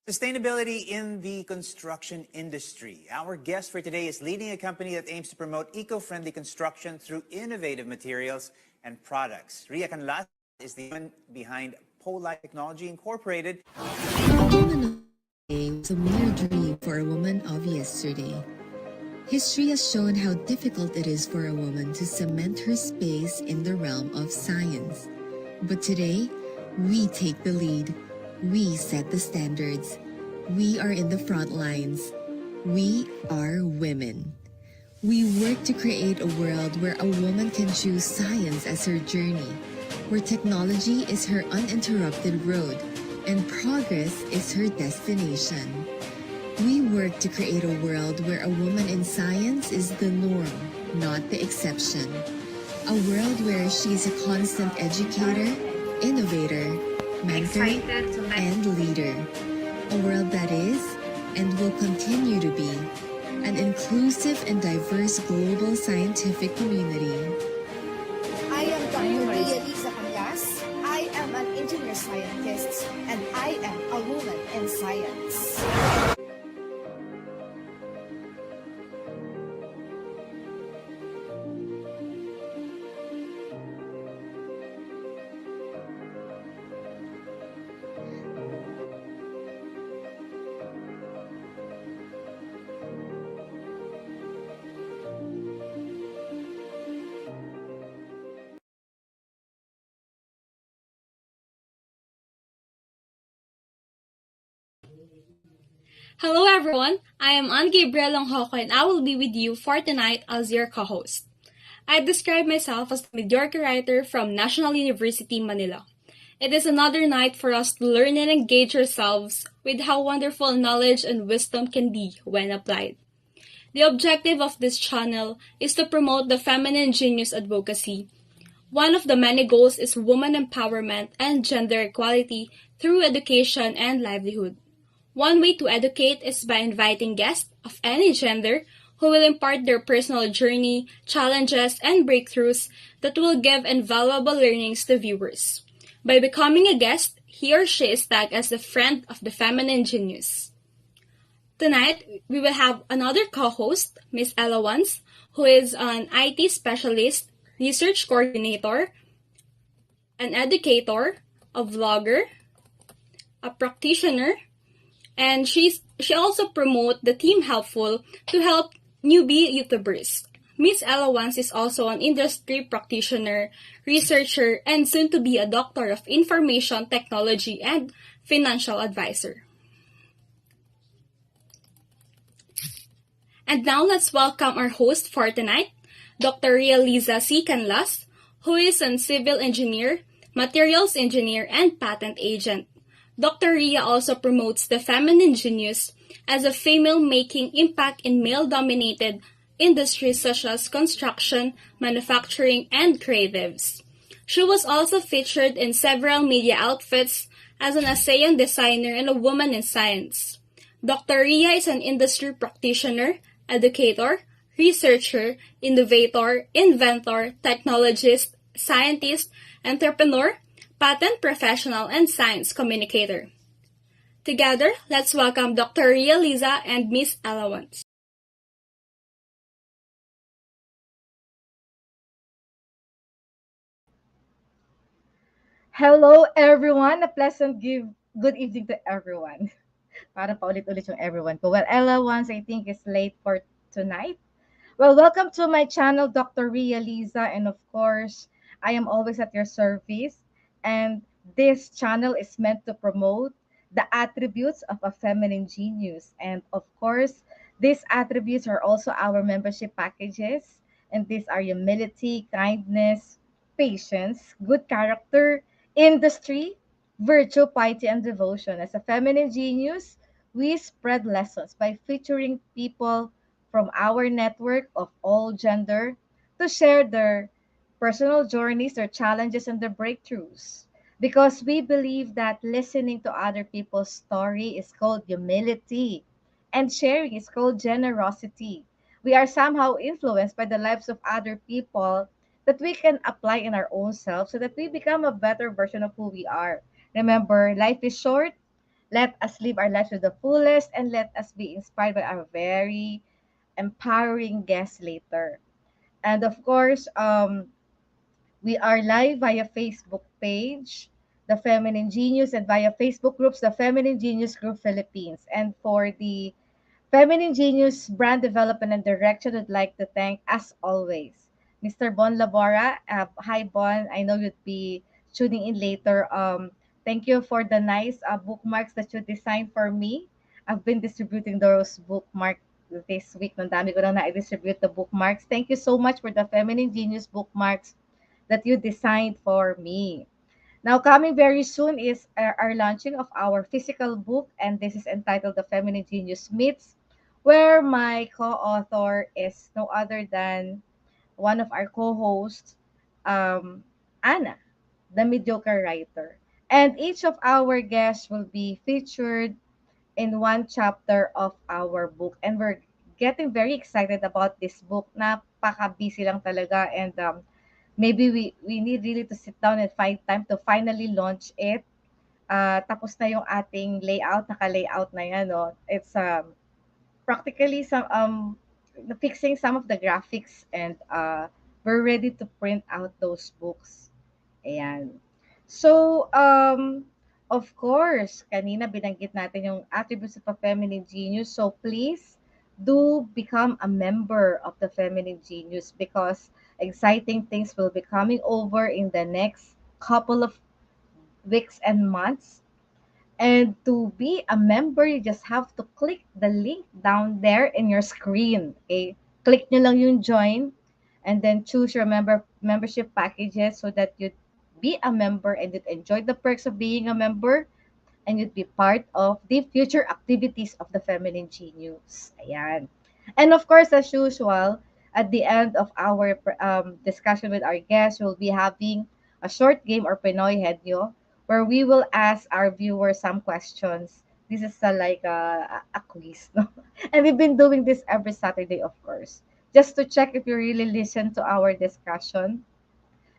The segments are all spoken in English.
Sustainability in the construction industry. Our guest for today is leading a company that aims to promote eco-friendly construction through innovative materials and products. Ria Liza is the woman behind Polite Technology Incorporated. A woman of today was a mere dream for a woman of yesterday. History has shown how difficult it is for a woman to cement her space in the realm of science. But today, we take the lead. We set the standards. We are in the front lines. We are women. We work to create a world where a woman can choose science as her journey, where technology is her uninterrupted road, and progress is her destination. We work to create a world where a woman in science is the norm, not the exception. A world where she is a constant educator, innovator, mentor, and leader. A world that is, and will continue to be, an inclusive and diverse global scientific community. I am Dr. Ria Liza. I am an engineer scientist, and I am a woman in science. Hello everyone, I am Anne Gabriel Longhoko and I will be with you for tonight as your co-host. I describe myself as a mediocre writer from National University, Manila. It is another night for us to learn and engage ourselves with how wonderful knowledge and wisdom can be when applied. The objective of this channel is to promote the feminine genius advocacy. One of the many goals is woman empowerment and gender equality through education and livelihood. One way to educate is by inviting guests of any gender who will impart their personal journey, challenges, and breakthroughs that will give invaluable learnings to viewers. By becoming a guest, he or she is tagged as a friend of the feminine genius. Tonight, we will have another co-host, Miss Ella Wans, who is an IT specialist, research coordinator, an educator, a vlogger, a practitioner, and she also promotes the Team Helpful to help newbie YouTubers. Miss Ella Wans is also an industry practitioner, researcher, and soon to be a doctor of information technology and financial advisor. And now let's welcome our host for tonight, Dr. Ria Liza C. Canlas, who is a civil engineer, materials engineer, and patent agent. Dr. Ria also promotes the feminine genius as a female making impact in male-dominated industries such as construction, manufacturing, and creatives. She was also featured in several media outfits as an ASEAN designer and a woman in science. Dr. Ria is an industry practitioner, educator, researcher, innovator, inventor, technologist, scientist, entrepreneur, patent professional, and science communicator. Together, let's welcome Dr. Ria Liza and Miss Ella Wans. Hello everyone! A pleasant good evening to everyone. Para paulit-ulit yung everyone ko. Well, Ella once I think is late for tonight. Well, welcome to my channel, Dr. Ria Liza, and of course, I am always at your service. And this channel is meant to promote the attributes of a feminine genius. And of course, these attributes are also our membership packages. And these are humility, kindness, patience, good character, industry, virtue, piety, and devotion. As a feminine genius, we spread lessons by featuring people from our network of all gender to share their personal journeys, their challenges, and their breakthroughs. Because we believe that listening to other people's story is called humility and sharing is called generosity. We are somehow influenced by the lives of other people that we can apply in our own self so that we become a better version of who we are. Remember, life is short, Let us live our lives to the fullest and let us be inspired by our very empowering guests later. And of course, we are live via Facebook page, The Feminine Genius, and via Facebook groups, The Feminine Genius Group Philippines. And for the Feminine Genius brand development and direction, would like to thank, as always, Mr. Bon Labora. Hi, Bon. I know you'd be tuning in later. Thank you for the nice bookmarks that you designed for me. I've been distributing those bookmarks this week. Nang dami ko na na-distribute the bookmarks. Thank you so much for the Feminine Genius bookmarks that you designed for me. Now, coming very soon is our launching of our physical book, and this is entitled The Feminine Genius Meets, where my co-author is no other than one of our co-hosts, um, Anna, the mediocre writer. And each of our guests will be featured in one chapter of our book. And we're getting very excited about this book. Napaka-busy lang talaga, and maybe we need really to sit down and find time to finally launch it. Tapos na yung ating layout, naka-layout na yan, no? It's practically fixing some of the graphics, and we're ready to print out those books. Ayan. So, of course, kanina binanggit natin yung attributes of a feminine genius. So, please do become a member of the feminine genius, because exciting things will be coming over in the next couple of weeks and months. And to be a member, you just have to click the link down there in your screen. Okay? Click nyo lang yung join, and then choose your membership packages so that you be a member and you'd enjoy the perks of being a member, and you'd be part of the future activities of the Feminine Genius. Ayan. And of course, as usual, at the end of our discussion with our guests, we'll be having a short game or Pinoy Hedyo, where we will ask our viewers some questions. This is like a quiz, no? And we've been doing this every Saturday, of course, just to check if you really listen to our discussion,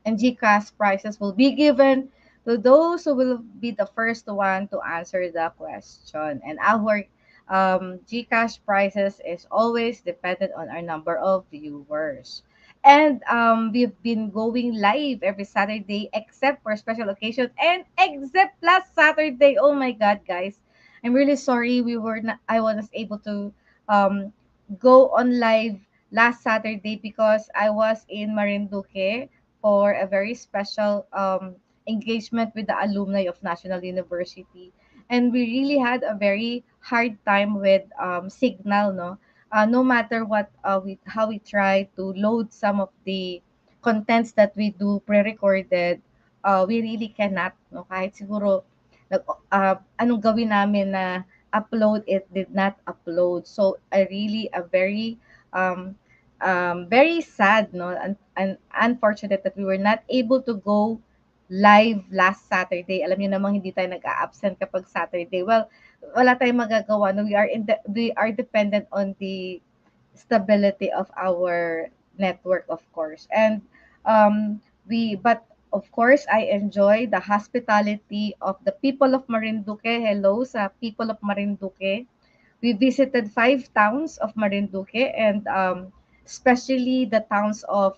and GCash prizes will be given to those who will be the first one to answer the question. And our GCash prizes is always dependent on our number of viewers. And we've been going live every Saturday except for special occasion and except last Saturday. Oh my God, guys. I'm really sorry I wasn't able to um, go on live last Saturday because I was in Marinduque for a very special engagement with the alumni of National University. And we really had a very hard time with signal, no? No matter what how we try to load some of the contents that we do pre-recorded, we really cannot, no? Kahit siguro anong gawin namin na upload, it did not upload. So I really a um, very sad, no, and unfortunate that we were not able to go live last Saturday. Alam niyo namang hindi tayo nag-a-absent kapag Saturday. Well, wala tayong magagawa. No, we are dependent on the stability of our network, of course. And but of course, I enjoy the hospitality of the people of Marinduque. Hello sa people of Marinduque. We visited 5 towns of Marinduque, and especially the towns of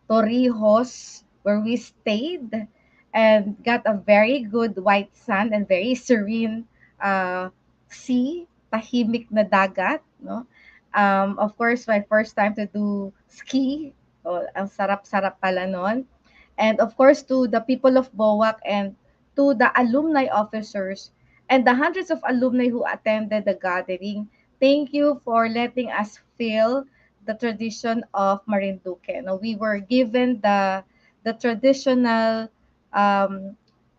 Torrijos, where we stayed and got a very good white sand and very serene uh, sea, tahimik na dagat, no? Of course, my first time to do ski. Oh, ang sarap-sarap pala nun. And of course, to the people of BOAC and to the alumni officers and the hundreds of alumni who attended the gathering, thank you for letting us feel the tradition of Marinduque. No, we were given the traditional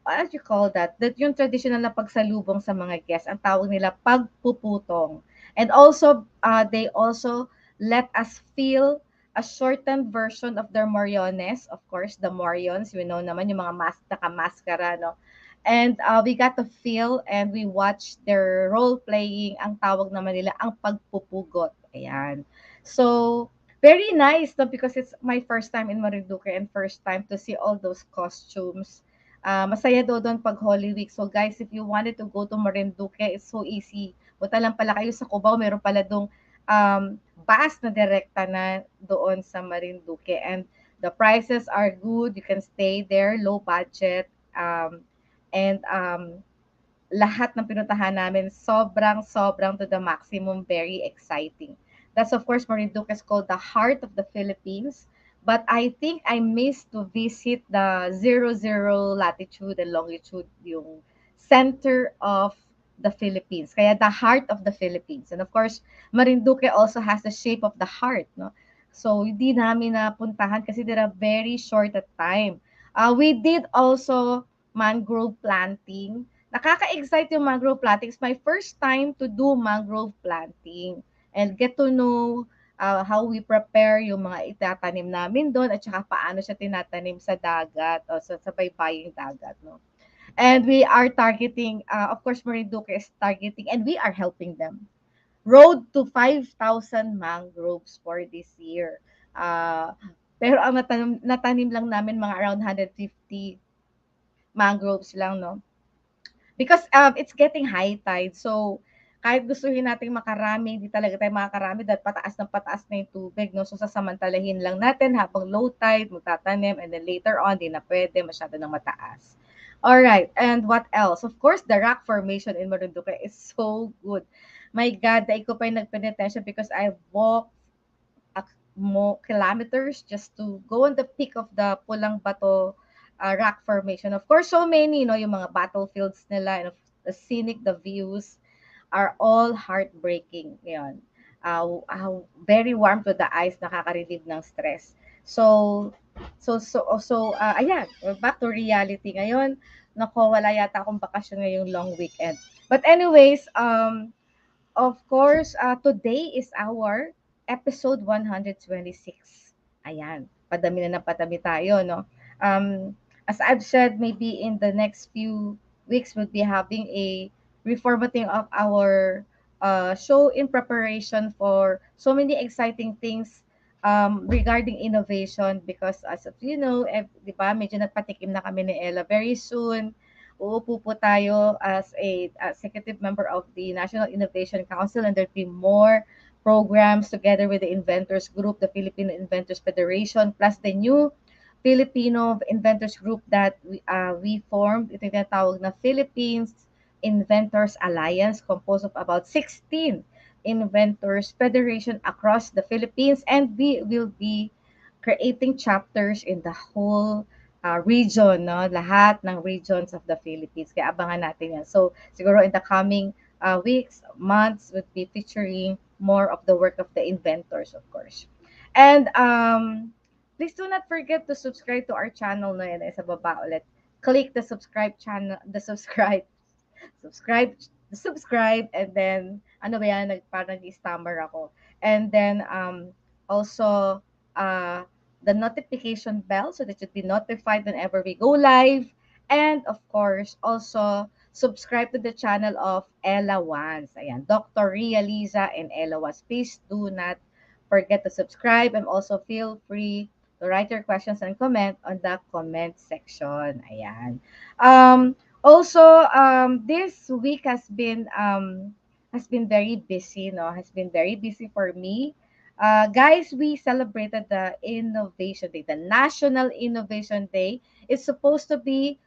what do you call that? That yung traditional na pagsalubong sa mga guests, ang tawag nila pagpuputong. And also, they also let us feel a shortened version of their moriones. Of course, the morions, we know naman yung mga naka-maskara, no? And we got to feel and we watched their role playing. Ang tawag naman nila ang pagpupugot. Ayan. So, very nice, no? Because it's my first time in Marinduque and first time to see all those costumes. Masaya daw doon pag Holy Week. So guys, if you wanted to go to Marinduque, it's so easy. Punta lang pala kayo sa Cubao, meron pala dong bus na direkta na doon sa Marinduque. And the prices are good. You can stay there, low budget. And lahat ng pinuntahan namin, sobrang to the maximum, very exciting. That's of course, Marinduque is called the heart of the Philippines. But I think I missed to visit the 00 latitude and longitude, yung center of the Philippines. Kaya the heart of the Philippines. And of course, Marinduque also has the shape of the heart, no? So, hindi namin napuntahan kasi they're very short at time. We did also mangrove planting. Nakaka-excite yung mangrove planting. It's my first time to do mangrove planting and get to know how we prepare yung mga itatanim namin doon at saka paano siya tinatanim sa dagat o sa baybaying dagat, no? And we are targeting, of course, Marinduque is targeting and we are helping them. Road to 5,000 mangroves for this year. Pero ang natanim lang namin mga around 150 mangroves lang, no? Because it's getting high tide. So, kahit gustuhin nating makarami, hindi talaga tayo makakarami dahil pataas ng pataas na yung tubig, no? So, sasamantalahin lang natin habang low tide, magtatanim, and then later on, di na pwede, masyado ng mataas. All right, and what else? Of course, the rock formation in Marinduque is so good. My God, daig ko pa yung nagpenitensya because I walked more kilometers just to go on the peak of the Pulang Bato rock formation. Of course, so many, yung mga battlefields nila and the scenic, the views are all heartbreaking. Yan. Very warm to the eyes, nakaka-relieve ng stress. Ayan, we're back to reality ngayon. Nako, wala yata akong bakasyon ngayong long weekend. But anyways, of course, today is our episode 126. Ayan, padami na padami tayo, no? As I've said, maybe in the next few weeks, we'll be having a reformatting of our show in preparation for so many exciting things regarding innovation because as of you know, di ba, medyo nagpatikim na kami ni Ella. Very soon, uupo po tayo as a executive member of the National Innovation Council and there'll be more programs together with the Inventors Group, the Filipino Inventors Federation, plus the new Filipino Inventors Group that we formed. Ito yung tinatawag na Philippines Inventors Alliance, composed of about 16 inventors federation across the Philippines, and we will be creating chapters in the whole region, no? Lahat ng regions of the Philippines. Kaya abangan natin yan. So, siguro in the coming weeks, months, would be featuring more of the work of the inventors, of course. And please do not forget to subscribe to our channel na yan. Sa baba ulit. Click the subscribe channel, subscribe, and then, ano ba yan, parang nag-stammer ako. And then, also, the notification bell so that you'd be notified whenever we go live. And of course, also subscribe to the channel of Ella Wans. Ayan, Dr. Ria Liza and Ella Wans. Please do not forget to subscribe and also feel free to write your questions and comment on the comment section. Ayan. Also, this week has been very busy, no? Has been very busy for me. Guys, we celebrated the Innovation Day, the National Innovation Day. It's supposed to be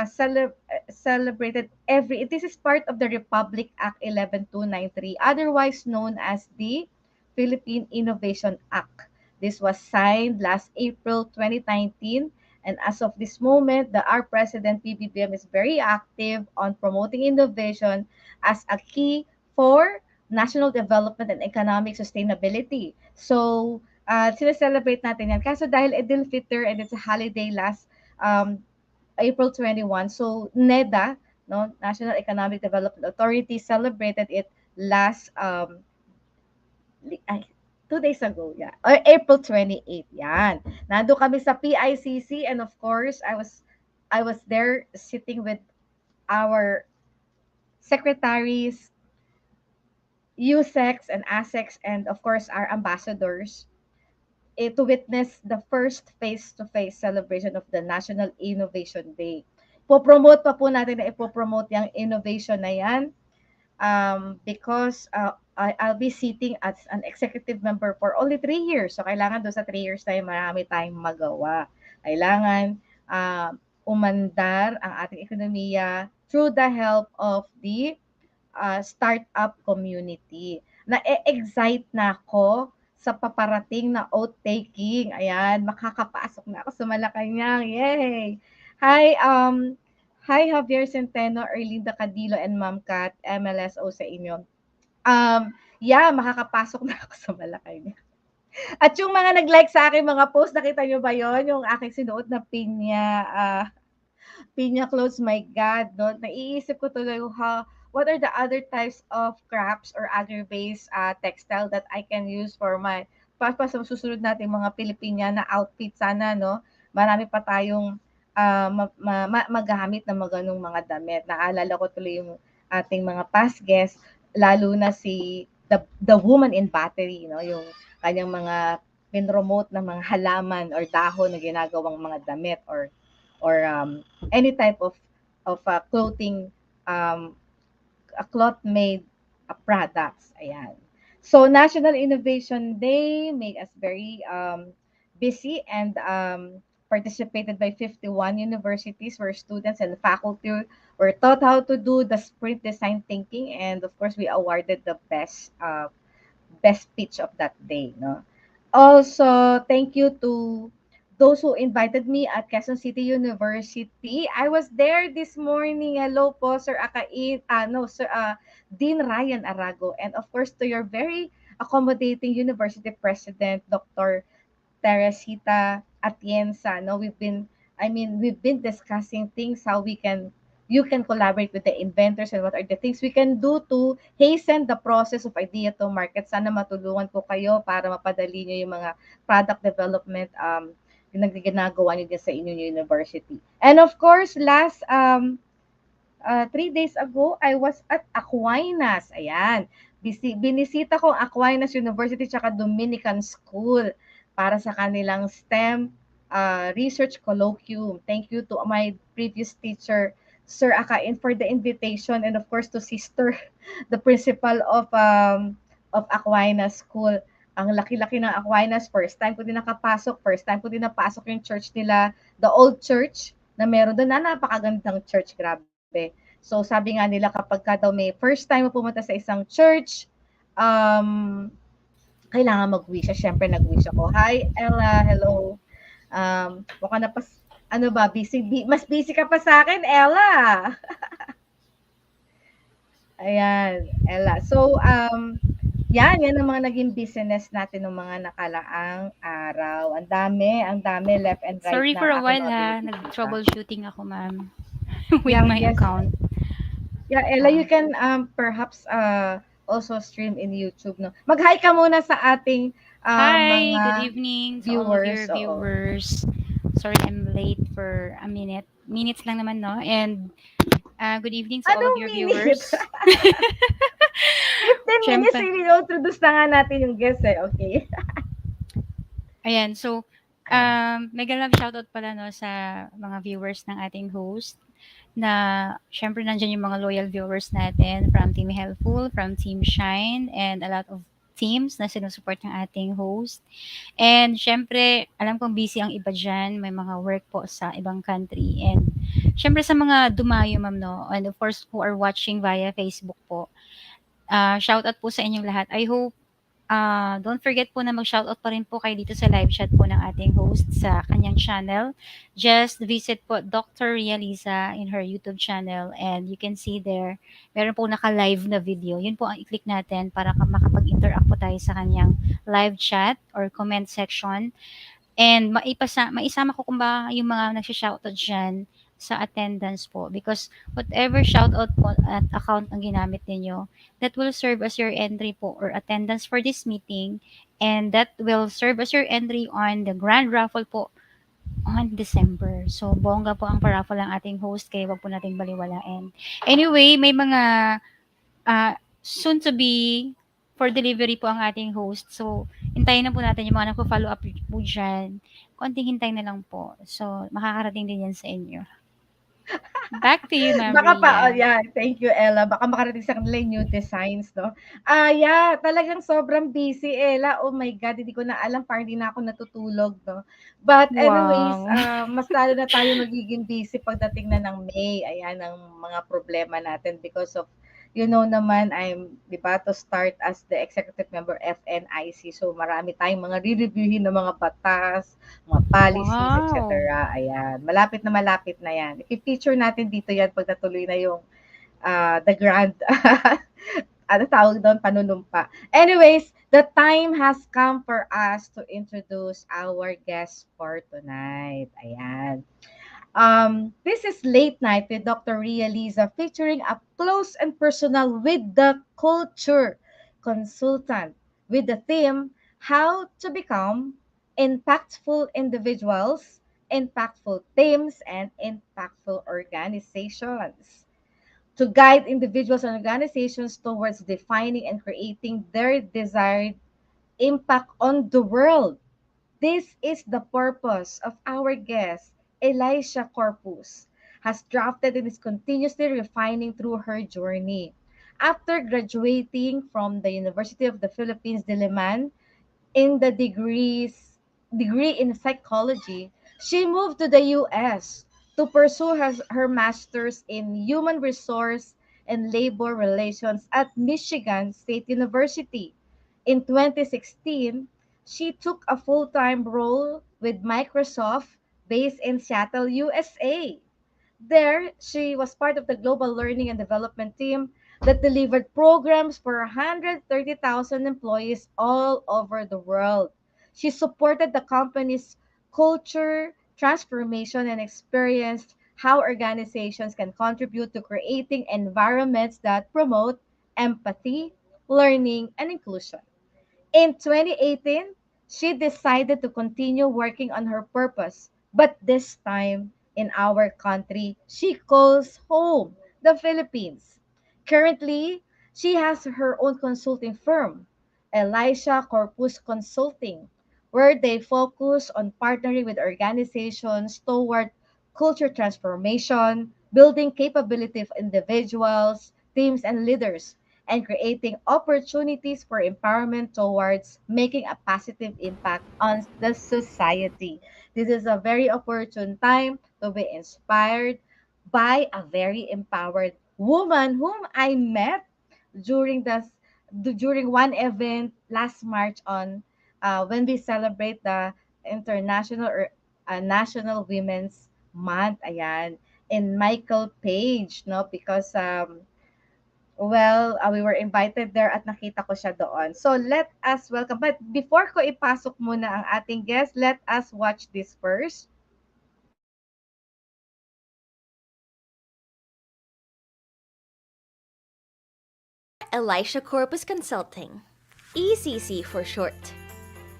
celebrated this is part of the Republic Act 11293, otherwise known as the Philippine Innovation Act. This was signed last April 2019, and as of this moment, our President PBBM is very active on promoting innovation as a key for national development and economic sustainability. So, celebrate natin yan. Kaso dahil Idil Fitr and it's a holiday last April 21, so NEDA, no, National Economic Development Authority, celebrated it last 2 days ago, yeah. Or April 28, yan. Nando kami sa PICC and of course, I was there sitting with our secretaries, USECs and ASECs, and of course, our ambassadors to witness the first face-to-face celebration of the National Innovation Day. po-promote pa po natin na ipo-promote yung innovation na yan because I'll be sitting as an executive member for only 3 years. So, kailangan doon sa 3 years tayo marami tayong magawa. Kailangan umandar ang ating ekonomiya through the help of the startup community. Na-excite na ako sa paparating na oath-taking. Ayan, makakapasok na ako sa Malacanang. Yay! Hi Javier Centeno, Erlinda Cadilo, and Ma'am Kat, MLSO sa inyo. Yeah, makakapasok na ako sa Malacanang. At yung mga nag-like sa akin mga post, nakita nyo ba yon? Yung aking sinuot na pinya clothes, my God, no? Naiisip ko tuloy what are the other types of crafts or agri-based textile that I can use for my sa susunod nating mga Pilipina na outfit sana, no? Marami pa tayong magamit na ganung mga damit. Naalala ko tuloy yung ating mga past guests, lalo na si the woman in battery, no? Yung kanyang mga pinromote na mga halaman or dahon na ginagawang mga damit or any type of clothing cloth made products. Ayan. So National Innovation Day made us very busy and participated by 51 universities where students and faculty were taught how to do the sprint design thinking, and of course we awarded the best pitch of that day, no? Also, thank you to those who invited me at Quezon City University. I was there this morning. Hello po, Sir Akain, no, Sir Dean Ryan Arago, and of course to your very accommodating University President, Dr. Teresita Atienza. No, we've been discussing things how you can collaborate with the inventors and what are the things we can do to hasten the process of idea to market. Sana matulungan po kayo para mapadali nyo yung mga product development yung ginagawa nyo din sa inyong university. And of course, last 3 days ago, I was at Aquinas. Ayan. Binisita ko Aquinas University tsaka Dominican School para sa kanilang STEM research colloquium. Thank you to my previous teacher, Sir Akain, for the invitation, and of course to Sister, the principal of Aquinas School. Ang laki-laki ng Aquinas, first time ko din napasok yung church nila, the old church na meron doon, na napakagandang church, grabe. So sabi nga nila kapag ka daw may first time mo pumunta sa isang church, kailangan mag-wish. Siyempre nag-wish ako. Hi Ella, hello. Baka na ano ba, mas busy ka pa sa akin, Ella. Ayan, Ella. So, yan ang mga naging business natin ng mga nakalaang araw. Ang dami, left and right. Sorry na for a aking while mga ha, binibisita. nag-troubleshooting ako ma'am with Yeah, my yes. account. Yeah, Ella, you can perhaps also stream in YouTube, no? Mag-hi ka muna sa ating Hi, mga good evening to all of your oo. viewers. Sorry I'm late for a minute. Minutes lang naman, no? And good evening to all of your viewers. 15 minutes, i-introduce na nga natin yung guest okay? Ayan, so mega love shoutout pala no sa mga viewers ng ating host na syempre nandiyan yung mga loyal viewers natin from Team Helpful, from Team Shine, and a lot of teams na sinusupport ng ating host. And syempre, alam kong busy ang iba dyan, may mga work po sa ibang country. And syempre sa mga dumayo ma'am no, and of course who are watching via Facebook po, shoutout po sa inyong lahat. I hope don't forget po na mag-shoutout pa rin po kayo dito sa live chat po ng ating host sa kanyang channel. Just visit po Dr. Ria Liza in her YouTube channel and you can see there, meron po naka-live na video. Yun po ang i-click natin para makapag-interact po tayo sa kanyang live chat or comment section. And maisama ko kung ba yung mga nagsha-shoutout dyan sa attendance po because whatever shoutout po at account ang ginamit ninyo, that will serve as your entry po or attendance for this meeting, and that will serve as your entry on the grand raffle po on December. So, bongga po ang paraffle ng ating host kaya wag po nating baliwalain. Anyway, may mga soon to be for delivery po ang ating host. So, hintayin na po natin yung mga nagpo-follow up po dyan. Konting hintay na lang po. So, makakarating din yan sa inyo. Back to you, Ma'am Baka pa Ria. yeah, thank you, Ella. Baka makarating sa kanila yung new designs, 'no? Yeah, talagang sobrang busy, Ella. Oh my God, hindi ko na alam, parang hindi na ako natutulog, 'no? But anyways, Wow. mas lalo na tayo magiging busy pagdating na ng May. Ayan ang mga problema natin because of naman I'm 'di ba, to start as the executive member FNIC. So marami tayong mga re-reviewin na mga batas, mga policies, Wow. etc. Ayan, malapit na yan. I-feature natin dito yan pag natuloy na yung the grand, ano tawag doon, panunumpa. Anyways, the time has come for us to introduce our guest for tonight. Ayan. This is Late Night with Dr. Ria Liza featuring up close and personal with the culture consultant with the theme How to Become Impactful Individuals, Impactful Teams, and Impactful Organizations to guide individuals and organizations towards defining and creating their desired impact on the world. This is the purpose of our guest, Elizha Corpus, has drafted and is continuously refining through her journey. After graduating from the University of the Philippines, Diliman, in the degree in psychology, she moved to the US to pursue her master's in human resource and labor relations at Michigan State University. In 2016, she took a full-time role with Microsoft based in Seattle, USA. There, she was part of the global learning and development team that delivered programs for 130,000 employees all over the world. She supported the company's culture transformation and experienced how organizations can contribute to creating environments that promote empathy, learning, and inclusion. In 2018, she decided to continue working on her purpose, but this time in our country, she calls home the Philippines. Currently, she has her own consulting firm, Elizha Corpus Consulting, where they focus on partnering with organizations toward culture transformation, building capability of individuals, teams, and leaders, and creating opportunities for empowerment towards making a positive impact on the society. This is a very opportune time to be inspired by a very empowered woman whom I met during during one event last March on when we celebrate the International or National Women's Month. Ayan, in Michael Page, no, because we were invited there at nakita ko siya doon. So, let us welcome. But before ko ipasok muna ang ating guest, let us watch this first. Elizha Corpus Consulting, ECC for short.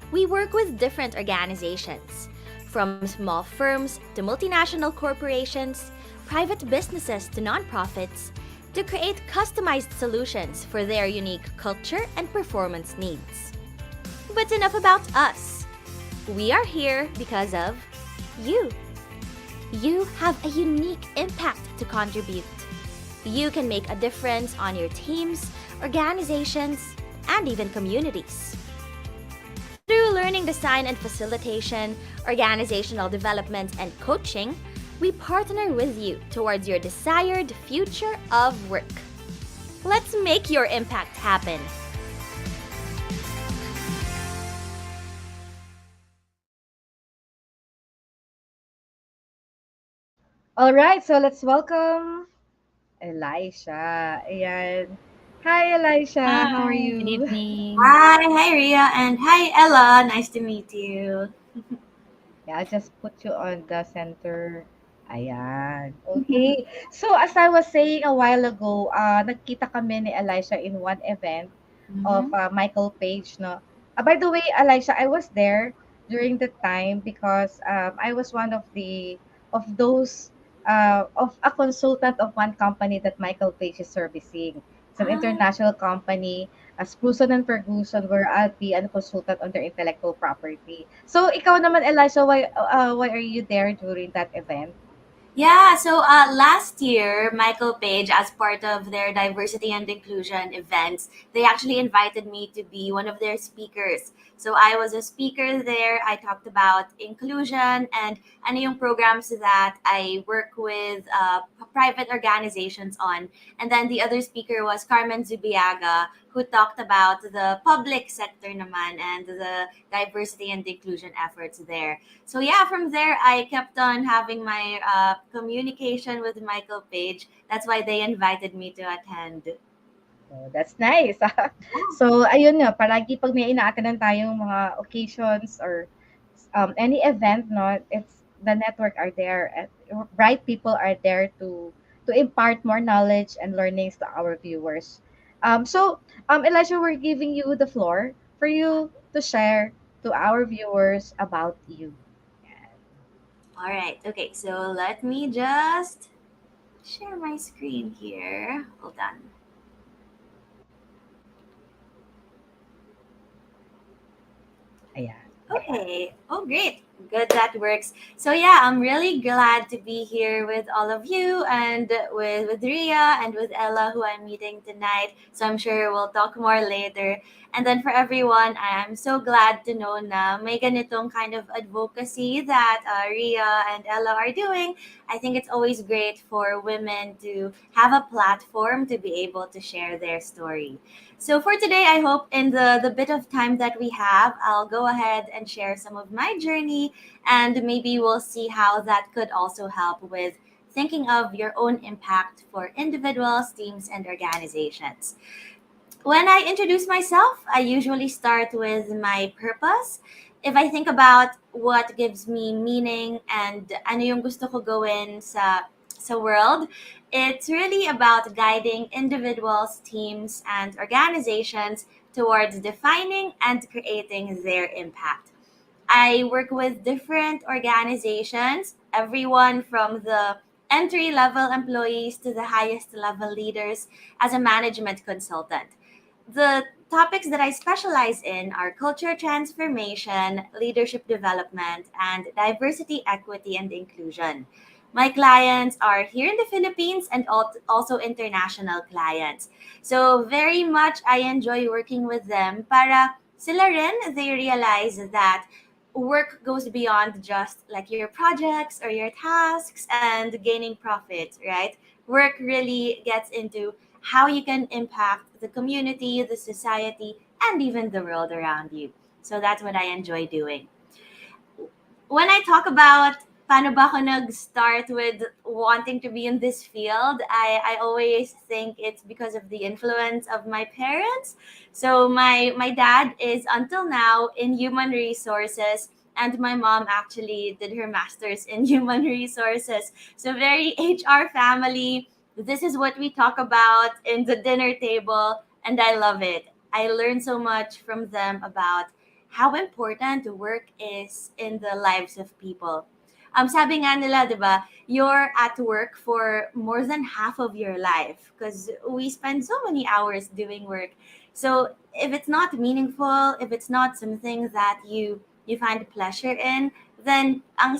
We work with different organizations, from small firms to multinational corporations, private businesses to nonprofits, to create customized solutions for their unique culture and performance needs. But enough about us. We are here because of you. You have a unique impact to contribute. You can make a difference on your teams, organizations, and even communities. Through learning design and facilitation, organizational development, and coaching, we partner with you towards your desired future of work. Let's make your impact happen. All right, so let's welcome Elisha. Ayan. Hi, Elisha. How are Hi, good you? evening. Hi Ria, and hi Ella. Nice to meet you. Yeah, I'll just put you on the center. Ayan. Okay. So, as I was saying a while ago, nagkita kami ni Elisha in one event of Mhm. Michael Page, no? By the way, Elisha, I was there during the time because I was one of those of a consultant of one company that Michael Page is servicing. It's an Ah, international company, Spruson and Ferguson, where I'll be a consultant on their intellectual property. So, ikaw naman, Elisha, why are you there during that event? Yeah, so last year, Michael Page, as part of their diversity and inclusion events, they actually invited me to be one of their speakers. So I was a speaker there. I talked about inclusion and ano yung programs that I work with private organizations on. And then the other speaker was Carmen Zubiaga, who talked about the public sector naman and the diversity and inclusion efforts there. So yeah, from there I kept on having my communication with Michael Page. That's why they invited me to attend. Oh, that's nice. So, ayun nga, palagi pag may ina-attendan tayong mga occasions or any event, no, it's the network are there and bright people are there to impart more knowledge and learnings to our viewers. Elijah, we're giving you the floor for you to share to our viewers about you. All right. Okay. So let me just share my screen here. Hold on. Ayan. Okay. Oh, great. Good, that works. So yeah, I'm really glad to be here with all of you and with Ria and with Ella, who I'm meeting tonight. So I'm sure we'll talk more later. And then for everyone, I'm so glad to know na may ganitong kind of advocacy that Ria and Ella are doing. I think it's always great for women to have a platform to be able to share their story. So for today, I hope in the bit of time that we have, I'll go ahead and share some of my journey, and maybe we'll see how that could also help with thinking of your own impact for individuals, teams, and organizations. When I introduce myself, I usually start with my purpose. If I think about what gives me meaning and ano yung gusto ko gawin sa world, it's really about guiding individuals, teams, and organizations towards defining and creating their impact. I work with different organizations, everyone from the entry level employees to the highest level leaders as a management consultant. The topics that I specialize in are culture transformation, leadership development, and diversity, equity, and inclusion. My clients are here in the Philippines and also international clients. So very much I enjoy working with them para sila rin, they realize that work goes beyond just like your projects or your tasks and gaining profits, right? Work really gets into how you can impact the community, the society, and even the world around you. So that's what I enjoy doing. When I talk about paano ba ako nag-start with wanting to be in this field, I always think it's because of the influence of my parents. So my dad is until now in human resources, and my mom actually did her master's in human resources. So very HR family. This is what we talk about in the dinner table, and I love it. I learned so much from them about how important work is in the lives of people. Sabi nga nila, di ba, you're at work for more than half of your life because we spend so many hours doing work. So if it's not meaningful, if it's not something that you find pleasure in, then ang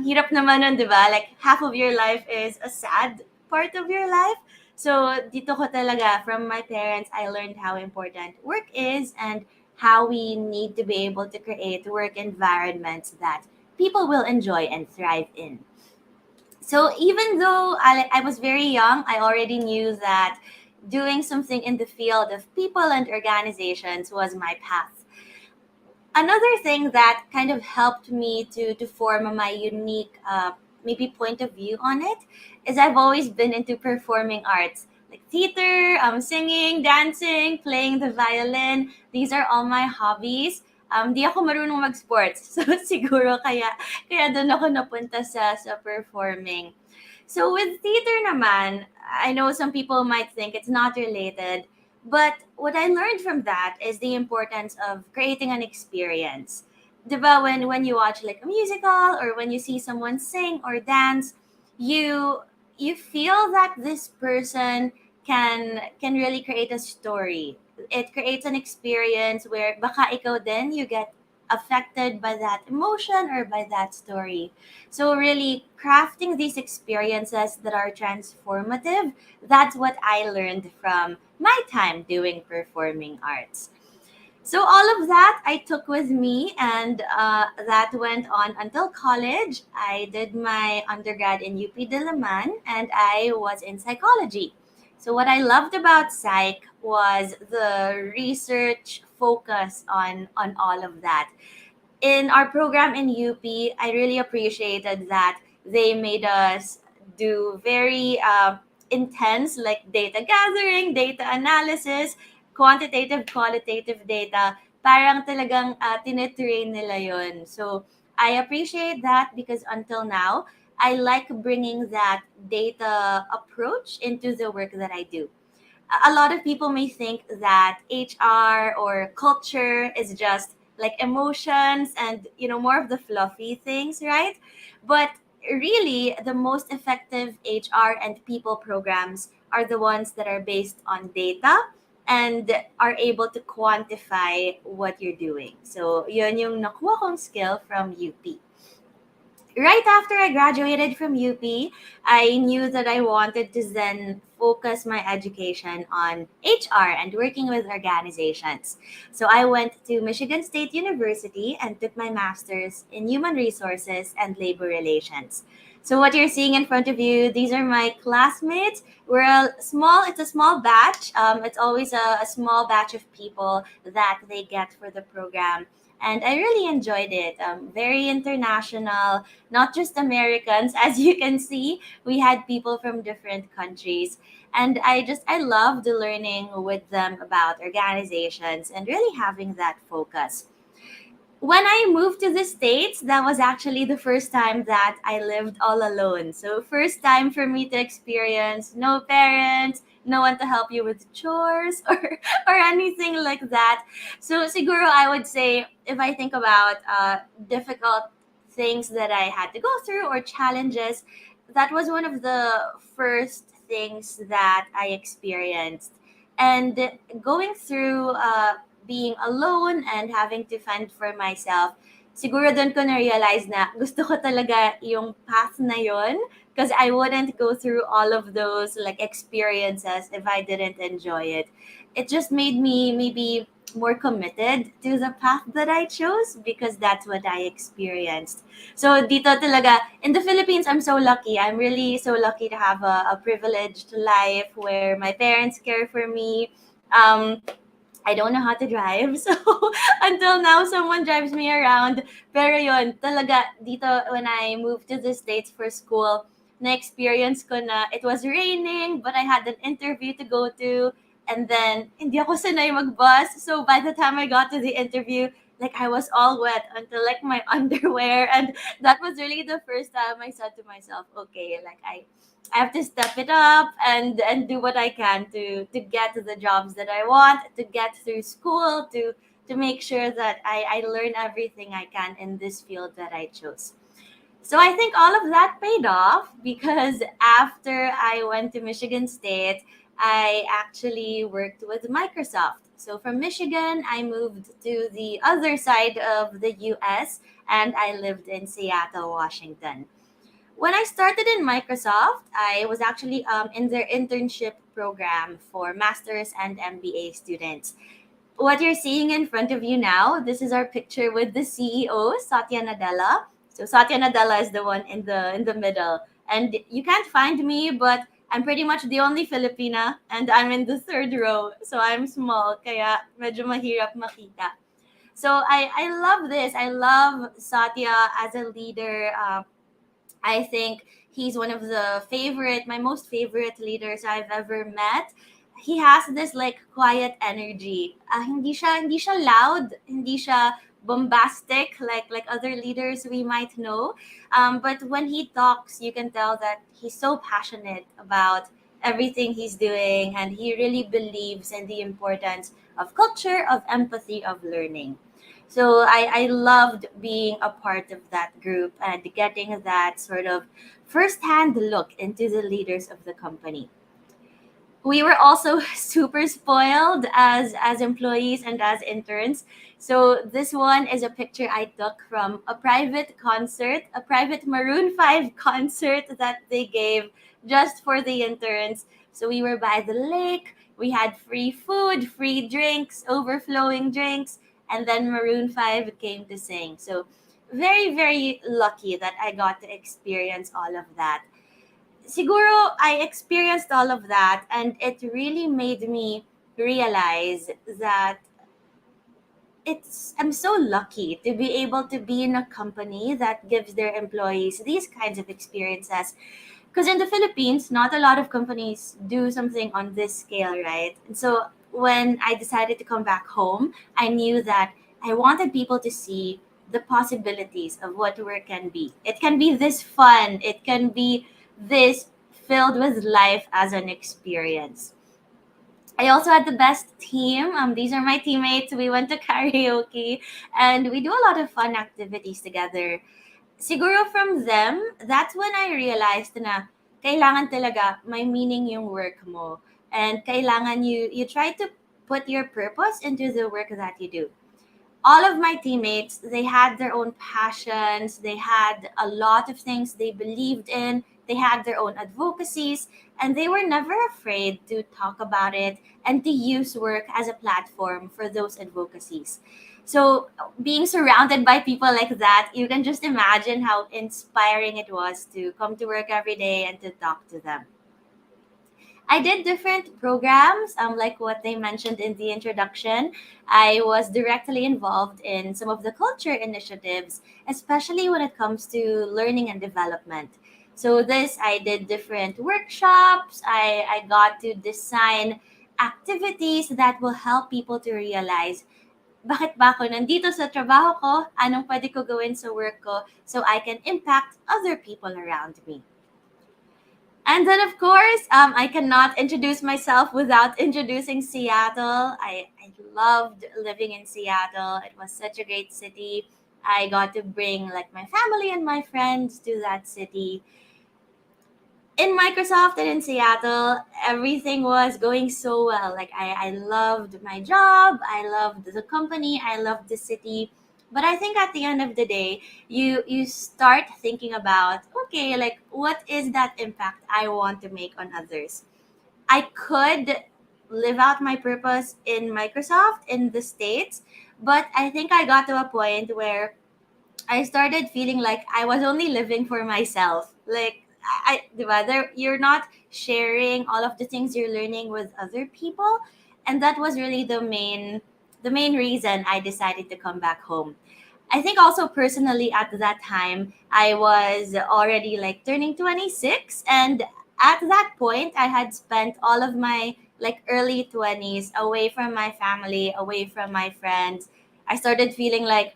hirap naman nun, di ba? Like half of your life is a sad part of your life. So dito ko talaga, from my parents, I learned how important work is and how we need to be able to create work environments that people will enjoy and thrive in. So even though I was very young, I already knew that doing something in the field of people and organizations was my path. Another thing that kind of helped me to form my unique maybe point of view on it is I've always been into performing arts like theater, singing, dancing, playing the violin. These are all my hobbies. Di ako marunong mag-sports. So siguro kaya doon ako napunta sa performing. So with theater naman, I know some people might think it's not related, but what I learned from that is the importance of creating an experience. Diba, when you watch like a musical or when you see someone sing or dance, you you feel that this person can really create a story. It creates an experience where baka ikaw din you get affected by that emotion or by that story. So really crafting these experiences that are transformative, that's what I learned from my time doing performing arts. So all of that I took with me, and that went on until college. I did my undergrad in UP Diliman, and I was in psychology. So what I loved about psych was the research focus on all of that. In our program in UP, I really appreciated that they made us do very intense, like data gathering, data analysis, quantitative, qualitative data. Parang talagang tinetrain nila yun. So I appreciate that because until now, I like bringing that data approach into the work that I do. A lot of people may think that HR or culture is just like emotions and more of the fluffy things, right? But really the most effective HR and people programs are the ones that are based on data and are able to quantify what you're doing. So yun yung nakuha kong skill from UP. Right after I graduated from UP, I knew that I wanted to then focus my education on HR and working with organizations. So I went to Michigan State University and took my master's in human resources and labor relations. So what you're seeing in front of you, these are my classmates. It's a small batch. It's always a small batch of people that they get for the program. And I really enjoyed it. Very international, not just Americans. As you can see, we had people from different countries. And I loved learning with them about organizations and really having that focus. When I moved to the States, that was actually the first time that I lived all alone. So first time for me to experience no parents, no one to help you with chores or anything like that. So siguro I would say if I think about difficult things that I had to go through or challenges, that was one of the first things that I experienced. And going through being alone and having to fend for myself, siguro doon ko na-realize na gusto ko talaga yung path na yon because I wouldn't go through all of those like experiences if I didn't enjoy it. It just made me maybe more committed to the path that I chose because that's what I experienced. So dito talaga, in the Philippines, I'm so lucky. I'm really so lucky to have a privileged life where my parents care for me. I don't know how to drive. So, until now, someone drives me around. Pero yun, talaga, dito, when I moved to the States for school, na-experience ko na it was raining, but I had an interview to go to. And then, hindi ako sanay mag-bus. So, by the time I got to the interview, like, I was all wet until, like, my underwear. And that was really the first time I said to myself, okay, like, I have to step it up and do what I can to get to the jobs that I want, to get through school, to make sure that I learn everything I can in this field that I chose. So I think all of that paid off because after I went to Michigan State, I actually worked with Microsoft. So from Michigan, I moved to the other side of the US and I lived in Seattle, Washington. When I started in Microsoft, I was actually in their internship program for master's and MBA students. What you're seeing in front of you now, this is our picture with the CEO, Satya Nadella. So Satya Nadella is the one in the middle. And you can't find me, but I'm pretty much the only Filipina and I'm in the third row. So I'm small, kaya medyo mahirap makita. So I love this. I love Satya as a leader. I think he's one of my most favorite leaders I've ever met. He has this like quiet energy. Hindi siya loud, hindi siya bombastic like other leaders we might know. But when he talks, you can tell that he's so passionate about everything he's doing, and he really believes in the importance of culture, of empathy, of learning. So I loved being a part of that group and getting that sort of firsthand look into the leaders of the company. we were also super spoiled as employees and as interns. So this one is a picture I took from a private concert, a private Maroon 5 concert that they gave just for the interns. So we were by the lake, we had free food, free drinks, overflowing drinks, and then Maroon 5 came to sing. So very, very lucky that I got to experience all of that. Siguro, I experienced all of that, and it really made me realize that I'm so lucky to be able to be in a company that gives their employees these kinds of experiences. Because in the Philippines, not a lot of companies do something on this scale, right? And so when I decided to come back home, I knew that I wanted people to see the possibilities of what work can be. It can be this fun, it can be this filled with life as an experience. I also had the best team. These are my teammates. We went to karaoke and we do a lot of fun activities together. Siguro from them, that's when I realized na kailangan talaga may meaning yung work mo. And kailangan you try to put your purpose into the work that you do. All of my teammates, they had their own passions, they had a lot of things they believed in, they had their own advocacies, and they were never afraid to talk about it and to use work as a platform for those advocacies. So, being surrounded by people like that, you can just imagine how inspiring it was to come to work every day and to talk to them. I did different programs, like what they mentioned in the introduction. I was directly involved in some of the culture initiatives, especially when it comes to learning and development. So this, I did different workshops. I got to design activities that will help people to realize bakit ba ako nandito sa trabaho ko, anong pwede ko gawin sa work ko so I can impact other people around me. And then, of course, I cannot introduce myself without introducing Seattle. I loved living in Seattle. It was such a great city. I got to bring like my family and my friends to that city. In Microsoft and in Seattle, everything was going so well. Like I loved my job, I loved the company, I loved the city. But I think at the end of the day, you start thinking about, okay, like what is that impact I want to make on others? I could live out my purpose in Microsoft in the States, but I think I got to a point where I started feeling like I was only living for myself. Like diba, you're not sharing all of the things you're learning with other people, and that was really the main reason I decided to come back home. I think also personally at that time I was already like turning 26, and at that point I had spent all of my like early 20s away from my family, away from my friends. I started feeling like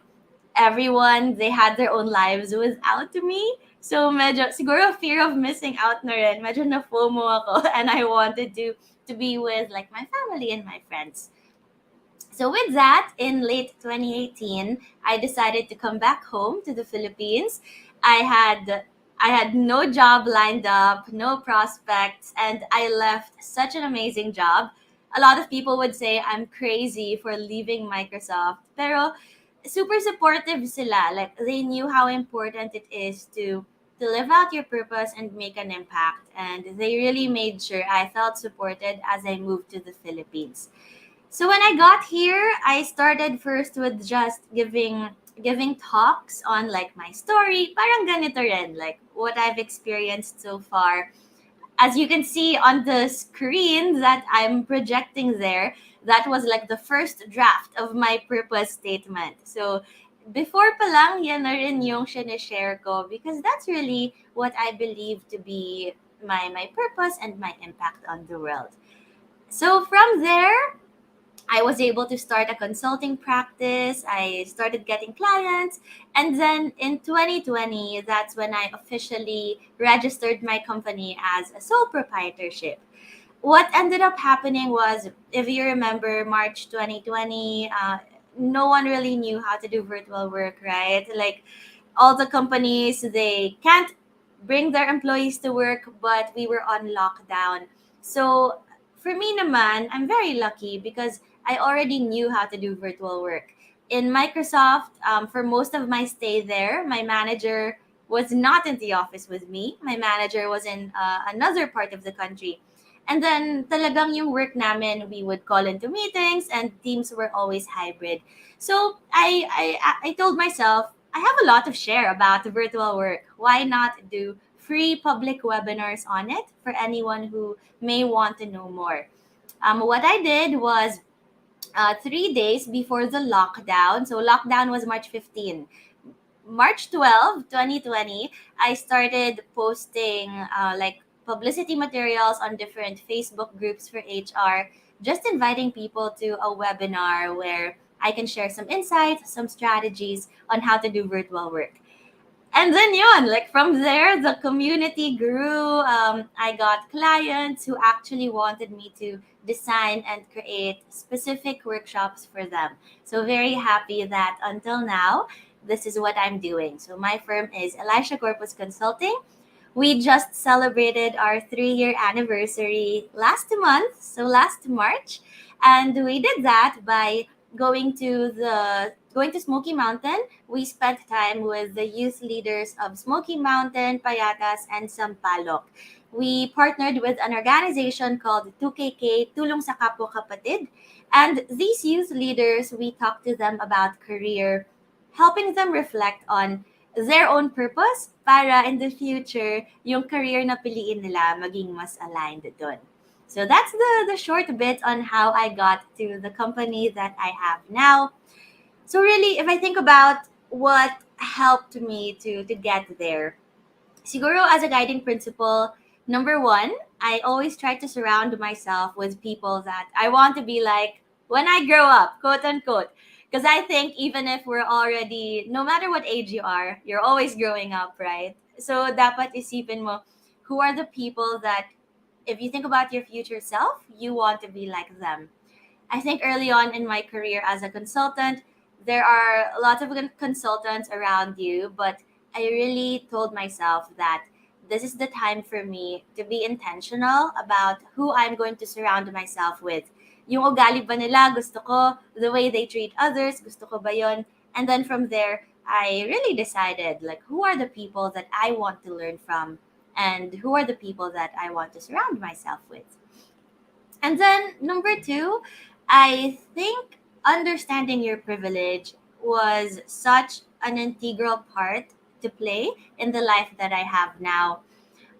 everyone, they had their own lives without me. So medyo siguro fear of missing out na rin. Medyo na FOMO ako and I wanted to be with like my family and my friends. So with that, in late 2018, I decided to come back home to the Philippines. I had I had no job lined up, no prospects, and I left such an amazing job. A lot of people would say I'm crazy for leaving Microsoft, pero super supportive sila. Like they knew how important it is to live out your purpose and make an impact, and they really made sure I felt supported as I moved to the Philippines. So when I got here, I started first with just giving talks on like my story, parang ganito rin, like what I've experienced so far. As you can see on the screen that I'm projecting there, that was like the first draft of my purpose statement. So before pa lang, yan na rin yung sinishare ko because that's really what I believe to be my purpose and my impact on the world. So from there, I was able to start a consulting practice. I started getting clients. And then in 2020, that's when I officially registered my company as a sole proprietorship. What ended up happening was, if you remember, March 2020, no one really knew how to do virtual work, right? Like all the companies, they can't bring their employees to work, but we were on lockdown. So for me naman, I'm very lucky because I already knew how to do virtual work. In Microsoft, for most of my stay there, my manager was not in the office with me. My manager was in another part of the country. And then talagang yung work namin, we would call into meetings and teams were always hybrid. So I told myself, I have a lot to share about virtual work. Why not do free public webinars on it for anyone who may want to know more? What I did was 3 days before the lockdown. So lockdown was March 15. March 12, 2020, I started posting like publicity materials on different Facebook groups for HR, just inviting people to a webinar where I can share some insights, some strategies on how to do virtual work. And then yun, like from there, the community grew. I got clients who actually wanted me to design and create specific workshops for them. So very happy that until now, this is what I'm doing. So my firm is Elizha Corpus Consulting. We just celebrated our 3-year anniversary last month, so last March, and we did that by going to Smoky Mountain. We spent time with the youth leaders of Smoky Mountain, Payatas, and Sampaloc. We partnered with an organization called 2KK, Tulong sa Kapwa Kapatid. And these youth leaders, we talked to them about career, helping them reflect on their own purpose para in the future, yung career na piliin nila maging mas aligned dun. So that's the short bit on how I got to the company that I have now. So really, if I think about what helped me to get there, siguro as a guiding principle, number one, I always try to surround myself with people that I want to be like when I grow up, quote unquote. Because I think even if we're already, no matter what age you are, you're always growing up, right? So dapat isipin mo, who are the people that if you think about your future self, you want to be like them. I think early on in my career as a consultant, there are a lot of consultants around you, but I really told myself that this is the time for me to be intentional about who I'm going to surround myself with. Yung ugali ba nila, gusto ko, the way they treat others, gusto ko ba yun? And then from there, I really decided like who are the people that I want to learn from and who are the people that I want to surround myself with. And then number two, I think understanding your privilege was such an integral part to play in the life that I have now.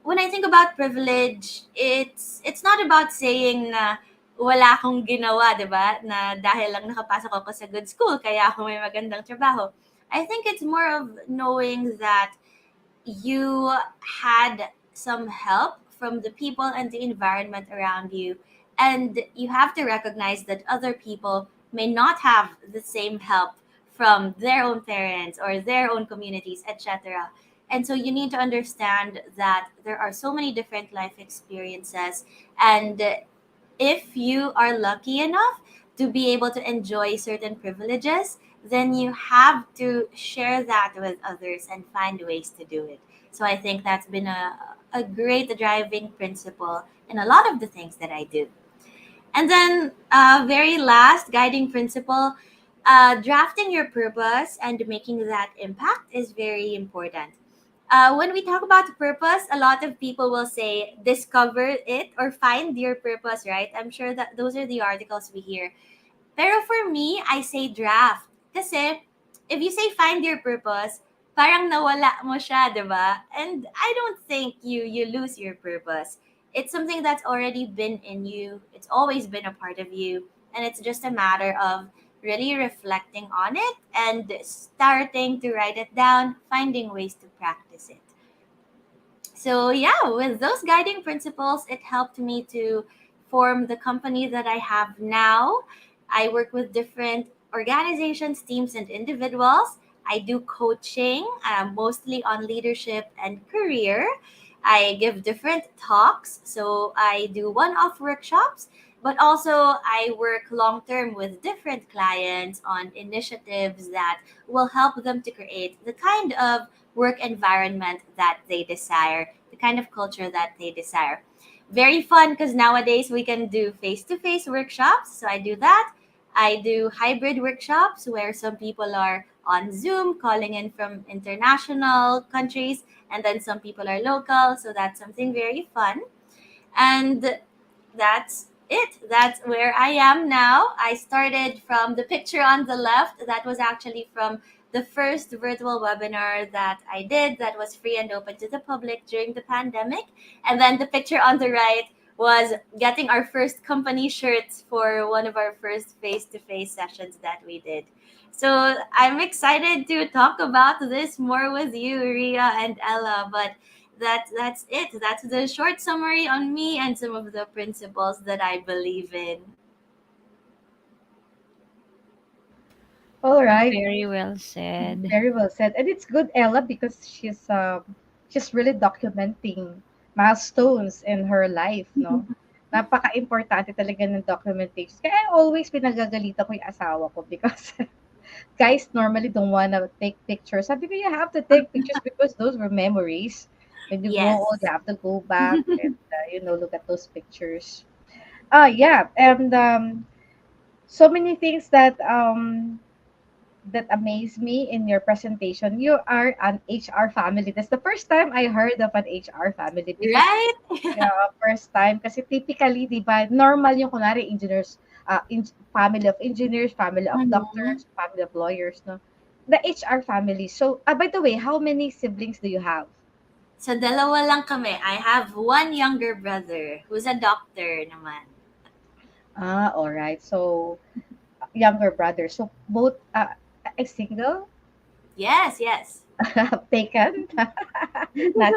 When I think about privilege, it's not about saying na wala akong ginawa, 'di ba? Na dahil lang nakapasok ako sa good school kaya ako may magandang trabaho. I think it's more of knowing that you had some help from the people and the environment around you. And you have to recognize that other people may not have the same help from their own parents or their own communities, etc. And so you need to understand that there are so many different life experiences. And if you are lucky enough to be able to enjoy certain privileges, then you have to share that with others and find ways to do it. So I think that's been a great driving principle in a lot of the things that I do. And then, very last guiding principle, drafting your purpose and making that impact is very important. When we talk about purpose, a lot of people will say discover it or find your purpose, right? I'm sure that those are the articles we hear. Pero for me, I say draft. Kasi if you say find your purpose, parang nawala mo siya, di ba? And I don't think you lose your purpose. It's something that's already been in you. It's always been a part of you. And it's just a matter of really reflecting on it and starting to write it down, finding ways to practice it. So yeah, with those guiding principles, it helped me to form the company that I have now. I work with different organizations, teams, and individuals. I do coaching, mostly on leadership and career. I give different talks. So I do one-off workshops, but also I work long-term with different clients on initiatives that will help them to create the kind of work environment that they desire, the kind of culture that they desire. very fun because nowadays we can do face-to-face workshops. So I do that. I do hybrid workshops where some people are on Zoom calling in from international countries, and then some people are local. So that's something very fun. And that's it. That's where I am now. I started from the picture on the left. That was actually from the first virtual webinar that I did that was free and open to the public during the pandemic. And then the picture on the right was getting our first company shirts for one of our first face to face sessions that we did. So I'm excited to talk about this more with you, Ria and Ella. But that's it. That's the short summary on me and some of the principles that I believe in. All right. Very well said. Very well said. And it's good, Ella, because she's really documenting milestones in her life, no? Napaka-importante talaga ng documentation. Kaya always pinagagalitan ko yung asawa ko because guys normally don't wanna take pictures. Sabi ko, you have to take pictures because those were memories. When you grow old, Yes. you have to go back and, look at those pictures. Yeah. And so many things that amazed me in your presentation. You are an HR family. That's the first time I heard of an HR family because Right? first time kasi typically, 'di ba, normal yung kunwari engineers, family of engineers, family of Mhm. doctors, family of lawyers, no. The HR family. So, by the way, how many siblings do you have? So dalawa lang kami. I have one younger brother who's a doctor naman. All right. So, younger brother. So, both a single, Yes, yes. taken, not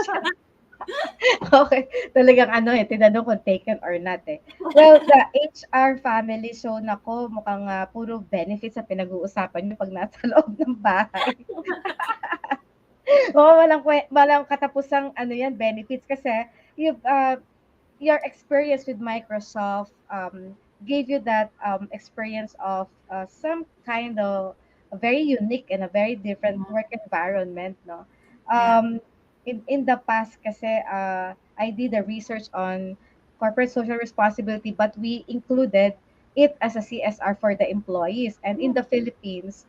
Okay, talagang tinanong kung taken or not eh. Well, the HR family, so nako, mukhang puro benefits sa pinag-uusapan niyo 'pag nasa loob ng bahay. Oo, walang katapusang benefits kasi you've your experience with Microsoft gave you that experience of some kind of a very unique and a very different Mhm. work environment, no? Yeah. In the past kasi I did a research on corporate social responsibility, but we included it as a CSR for the employees. And in the Philippines,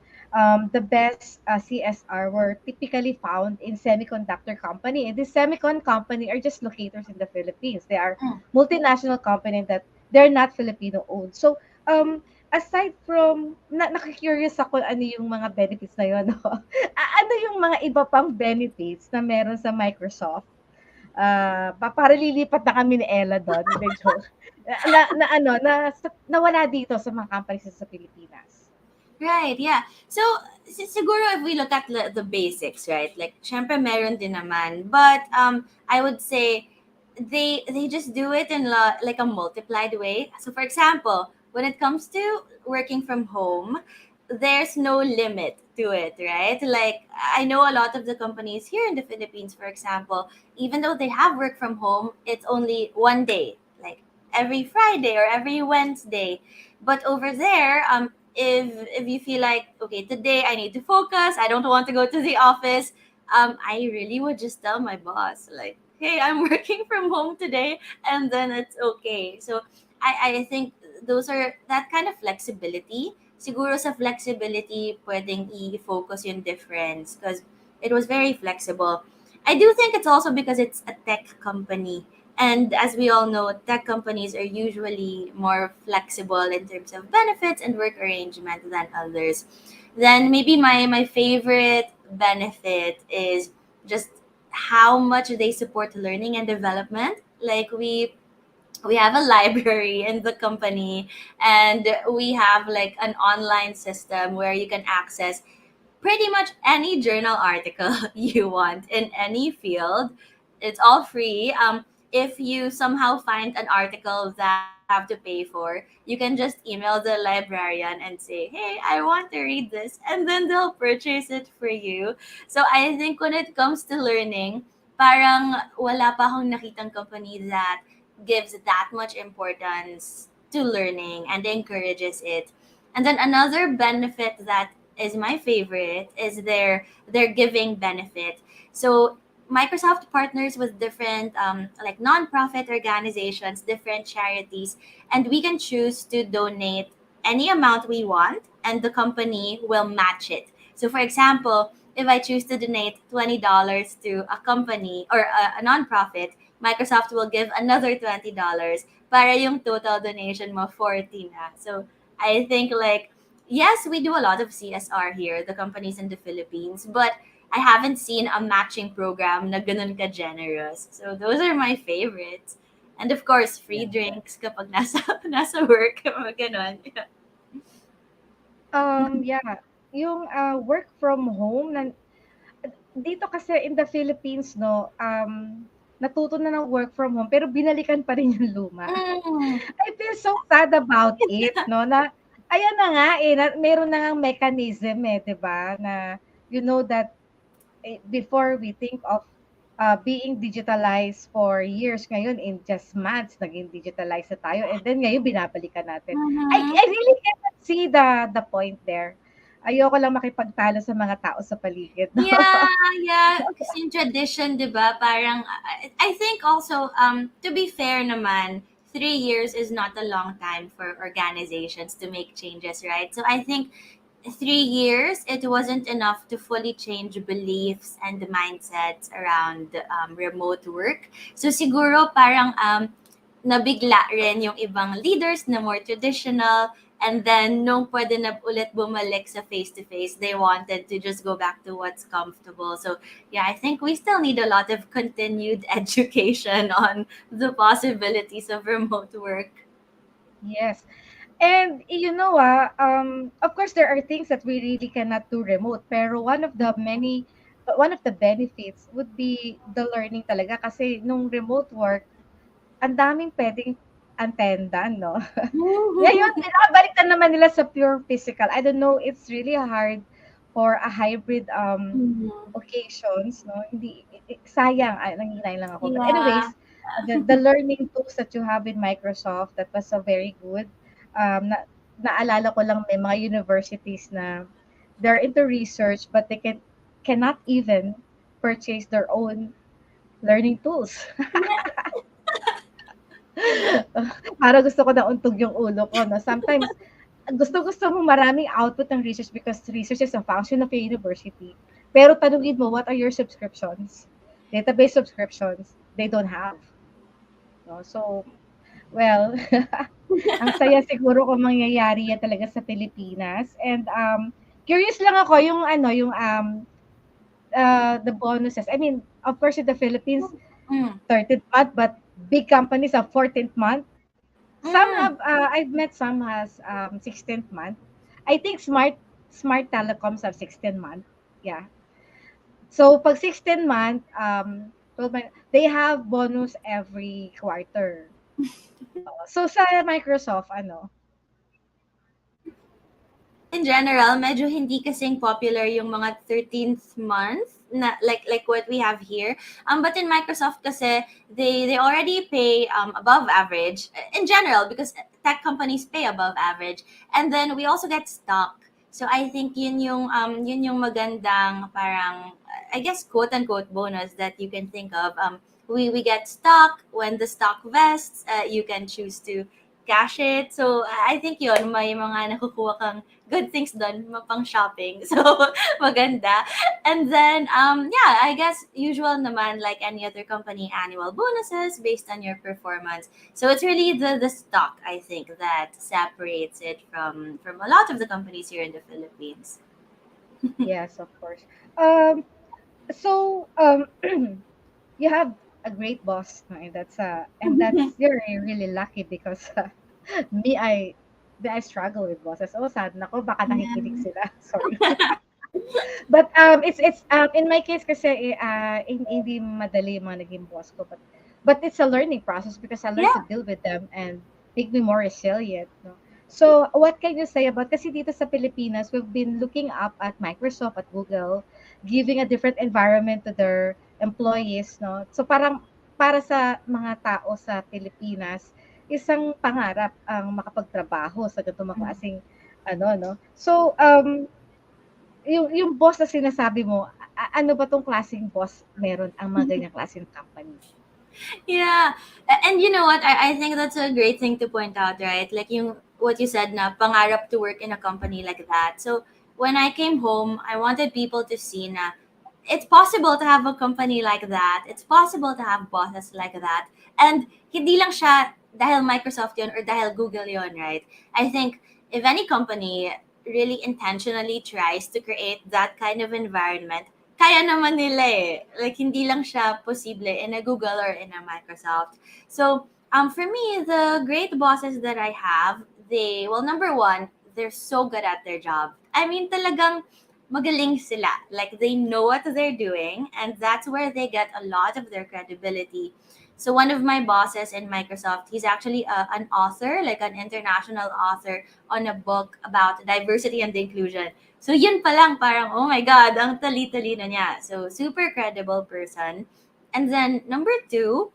the best CSR were typically found in semiconductor company. And this semicon company are just locators in the Philippines. They are Mm. multinational company that they're not Filipino owned. So, aside from, nakakurious ako ano yung mga benefits na yun, no? Ano yung mga iba pang benefits na meron sa Microsoft? Para lilipat na kami ni Ella doon, hindi joke. Nawala dito sa mga companies sa Pilipinas. Right, yeah. So, siguro if we look at the basics, right? Like, syempre meron din naman. But I would say they just do it in like a multiplied way. So, for example, when it comes to working from home, there's no limit to it, right? Like, I know a lot of the companies here in the Philippines, for example, even though they have work from home, it's only one day, like every Friday or every Wednesday. But over there, if you feel like, okay, today I need to focus, I don't want to go to the office, I really would just tell my boss, like, hey, I'm working from home today, and then it's okay. So I think those are that kind of flexibility. Siguro sa flexibility, pwedeng i-focus yung difference because it was very flexible. I do think it's also because it's a tech company. And as we all know, tech companies are usually more flexible in terms of benefits and work arrangement than others. Then maybe my favorite benefit is just how much they support learning and development. Like we have a library in the company, and we have like an online system where you can access pretty much any journal article you want in any field. It's all free. If you somehow find an article that you have to pay for, you can just email the librarian and say, hey, I want to read this. And then they'll purchase it for you. So I think when it comes to learning, parang wala pa akong nakitang company that gives that much importance to learning and encourages it. And then another benefit that is my favorite is their giving benefit. So Microsoft partners with different like nonprofit organizations, different charities, and we can choose to donate any amount we want, and the company will match it. So, for example, if I choose to donate $20 to a company or a nonprofit, Microsoft will give another $20 para yung total donation mo 40 na. So, I think like yes, we do a lot of CSR here, the companies in the Philippines, but I haven't seen a matching program na ganun ka generous. So those are my favorites. And of course, free drinks kapag nasa work, mga ganun. Yeah, yung work from home dito kasi in the Philippines, no, natuto na ng work from home pero binalikan pa rin yung luma. I feel so sad about it, no, na ayan na nga meron na ngang mechanism 'di ba, na you know that before we think of being digitalized for years, ngayon in just months naging digitalized na tayo, and then ngayon binabalikan natin. I really cannot see the point there. Ayoko lang makipagtalo sa mga tao sa paligid. No? Yeah. Kasi yung tradition, di ba? Parang, I think also, to be fair naman, 3 years is not a long time for organizations to make changes, right? So I think 3 years, it wasn't enough to fully change beliefs and the mindsets around remote work. So siguro parang nabigla rin yung ibang leaders na more traditional, and then nung pwede na ulit bumalik sa face-to-face, they wanted to just go back to what's comfortable. So yeah, I think we still need a lot of continued education on the possibilities of remote work. Yes. And you know, of course, there are things that we really cannot do remote. Pero one of the benefits would be the learning talaga. Kasi nung remote work, ang daming pwedeng attendan, no? Ngayon, pinakabalik na naman nila sa pure physical. I don't know, it's really hard for a hybrid occasions, no? Hindi, sayang, nanginay lang ako. But Yeah. anyways, the learning tools that you have in Microsoft, that was so very good. Naalala ko lang may mga universities na they're into research but they cannot even purchase their own learning tools. Para gusto ko na untog yung ulo ko, no? Sometimes, gusto mo maraming output ng research because research is a function of a university. Pero tanungin mo, what are your subscriptions? Database subscriptions, they don't have. No? So, well, ang saya siguro kung mangyayari yan talaga sa Pilipinas. And curious lang ako yung the bonuses. I mean, of course, in the Philippines, 13th month, but big companies have 14th month. Some have, I've met some has 16th month. I think smart telecoms have 16th month. Yeah. So pag 16th month, 12 month, they have bonus every quarter. So sa Microsoft, In general, medyo hindi kasing popular yung mga 13th month na like what we have here. But in Microsoft kasi they already pay above average in general because tech companies pay above average, and then we also get stock. So I think yun yung magandang parang I guess quote unquote bonus that you can think of. We get stock. When the stock vests, you can choose to cash it. So I think yun, may mga nakukuha kang good things doon, pang shopping. So maganda. And then yeah, I guess usual naman like any other company, annual bonuses based on your performance. So it's really the stock, I think, that separates it from a lot of the companies here in the Philippines. yes, of course. So you have a great boss, no? And that's you're really lucky because me, I struggle with bosses. Oh, sad nako, baka nakikinig sila. Sorry. But it's in my case kasi hindi madali yung mga naging boss ko, but it's a learning process because I learned to deal with them and make me more resilient, no? So what can you say about, kasi dito sa Pilipinas we've been looking up at Microsoft, at Google, giving a different environment to their employees, no? So parang para sa mga tao sa Pilipinas, isang pangarap ang makapagtrabaho sa ganitong mga klaseng no? So yung boss na sinasabi mo, ano ba 'tong klaseng boss meron ang mga ganyang klaseng company? Yeah. And you know what? I think that's a great thing to point out, right? Like yung what you said na pangarap to work in a company like that. So when I came home, I wanted people to see na it's possible to have a company like that. It's possible to have bosses like that. And hindi lang siya dahil Microsoft yun or dahil Google yun, right? I think if any company really intentionally tries to create that kind of environment, kaya naman nila eh. Like, hindi lang siya posible in a Google or in a Microsoft. So, for me, the great bosses that I have, well, number one, they're so good at their job. I mean, talagang magaling sila. Like, they know what they're doing, and that's where they get a lot of their credibility. So one of my bosses in Microsoft, he's actually an author, like an international author on a book about diversity and inclusion. So yun pa lang parang, oh my God, ang tali-talino niya. So super credible person. And then number two,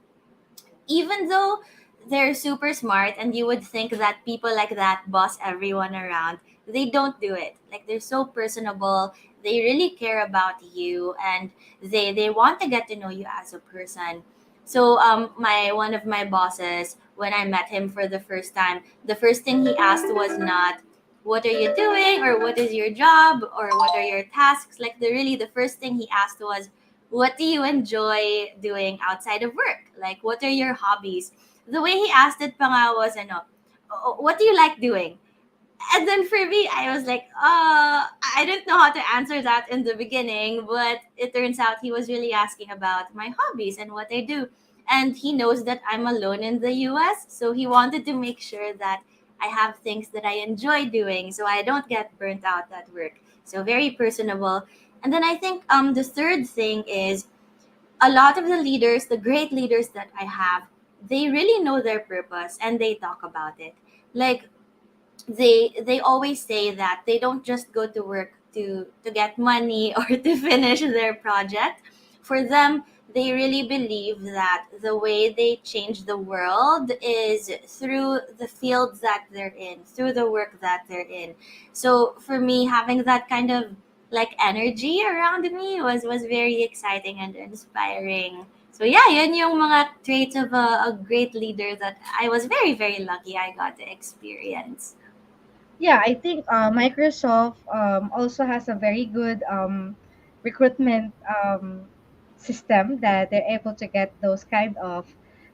even though they're super smart and you would think that people like that boss everyone around, they don't do it. Like they're so personable, they really care about you, and they want to get to know you as a person. So my one of my bosses, when I met him for the first time, the first thing he asked was not what are you doing or what is your job or what are your tasks. Like the first thing he asked was, what do you enjoy doing outside of work? Like, what are your hobbies? The way he asked it pa nga was, ano, what do you like doing? And then for me, I was like, I didn't know how to answer that in the beginning, but it turns out he was really asking about my hobbies and what I do. And he knows that I'm alone in the US, so he wanted to make sure that I have things that I enjoy doing so I don't get burnt out at work. So very personable. And then I think the third thing is a lot of the leaders, the great leaders that I have, they really know their purpose and they talk about it. Like they always say that they don't just go to work to get money or to finish their project. For them, they really believe that the way they change the world is through the fields that they're in, through the work that they're in. So for me, having that kind of like energy around me was very exciting and inspiring. So yeah, yun yung mga traits of a great leader that I was very, very lucky I got to experience. Yeah, I think Microsoft also has a very good recruitment system that they're able to get those kind of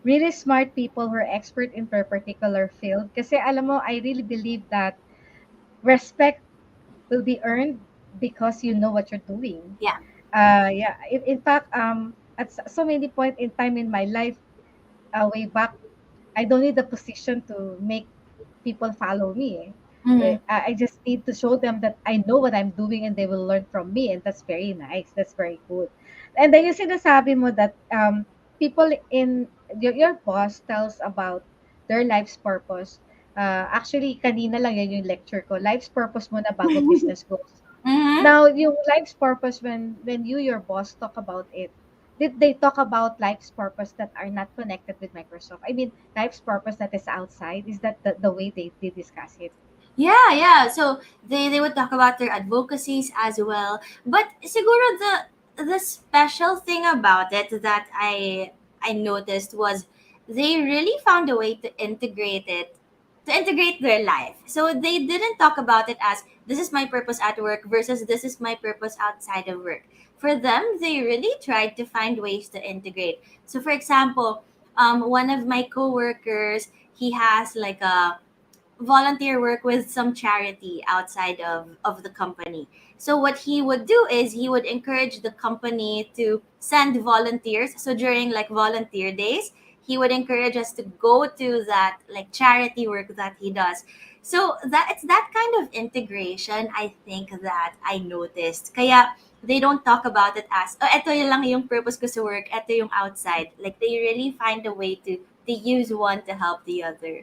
really smart people who are expert in their particular field. Kasi alam mo, I really believe that respect will be earned because you know what you're doing. Yeah. Yeah, in fact, at so many point in time in my life, way back, I don't need the position to make people follow me. Mhm. I just need to show them that I know what I'm doing and they will learn from me, and that's very nice. That's very good. And then yung sinasabi mo that people in your boss tells about their life's purpose. Actually, kanina lang yan yung lecture ko. Life's purpose muna bago business goals. Mhm. Now, yung life's purpose, when you, your boss, talk about it, did they talk about life's purpose that are not connected with Microsoft? I mean, life's purpose that is outside. Is that the way they discuss it? Yeah, yeah. So they would talk about their advocacies as well. But siguro the special thing about it that I noticed was they really found a way to integrate their life. So they didn't talk about it as this is my purpose at work versus this is my purpose outside of work. For them, they really tried to find ways to integrate. So for example, one of my coworkers, he has like a volunteer work with some charity outside of the company. So what he would do is he would encourage the company to send volunteers. So during like volunteer days, he would encourage us to go to that like charity work that he does. So that it's that kind of integration I think that I noticed. Kaya they don't talk about it as, oh, ito yung lang yung purpose ko sa work, ito yung outside. Like they really find a way to use one to help the other.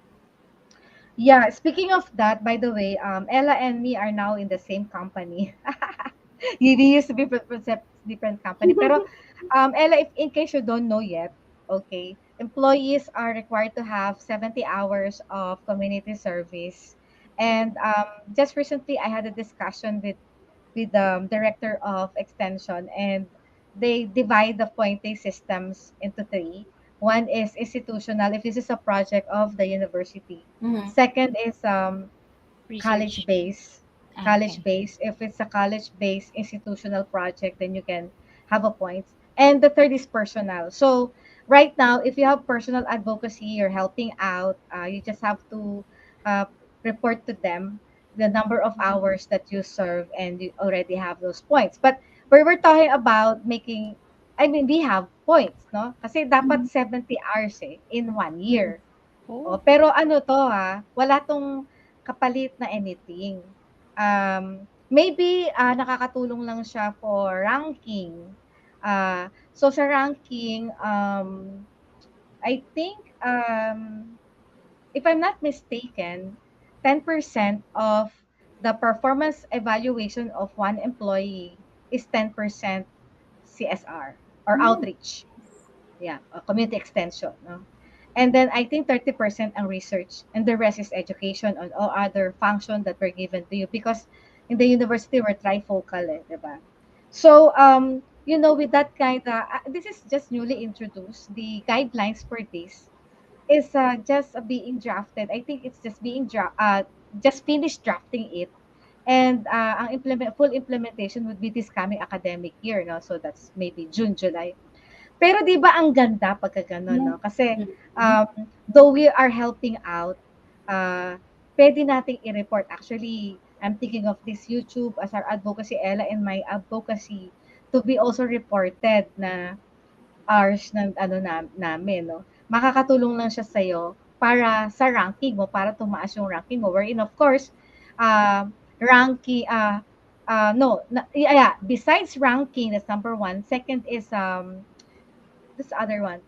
Yeah, speaking of that, by the way, Ella and me are now in the same company. We used to be different company. Pero, Ella, if in case you don't know yet, okay, employees are required to have 70 hours of community service. And just recently, I had a discussion with with the director of extension, and they divide the pointing systems into three. One is institutional, if this is a project of the university. Mhm. Second is college Research. based. Okay. College based. If it's a college based institutional project, then you can have a point. And the third is personal. So right now, if you have personal advocacy, you're helping out. You just have to uh, report to them the number of hours that you serve, and you already have those points. But we were talking about making. I mean, we have points, no? Kasi dapat Mhm. 70 hours in 1 year. Mhm. Oh, Oh. pero ano 'to, wala 'tong kapalit na anything. Maybe, nakakatulong lang siya for ranking. So sa ranking, I think, if I'm not mistaken, 10% of the performance evaluation of one employee is 10% CSR or Mm. outreach. Yeah, community extension, no? And then I think 30% ang research, and the rest is education on all other function that were given to you, because in the university we're trifocal, di ba? So, with that kind of, this is just newly introduced. The guidelines for this is just being drafted. I think it's just just finished drafting it. And ang full implementation would be this coming academic year, no? So that's maybe June, July. Pero 'di ba ang ganda pagka gano'n, Mhm. 'no? Kasi, Mhm. though we are helping out, puwede nating i-report. Actually, I'm thinking of this YouTube as our advocacy, Ella, and my advocacy to be also reported na hours ng ano namin, 'no? Makakatulong lang siya sa'yo para sa ranking mo, para tumaas yung ranking mo. Wherein of course, ranking, no, yeah, besides ranking, that's number one. Second is, this other one,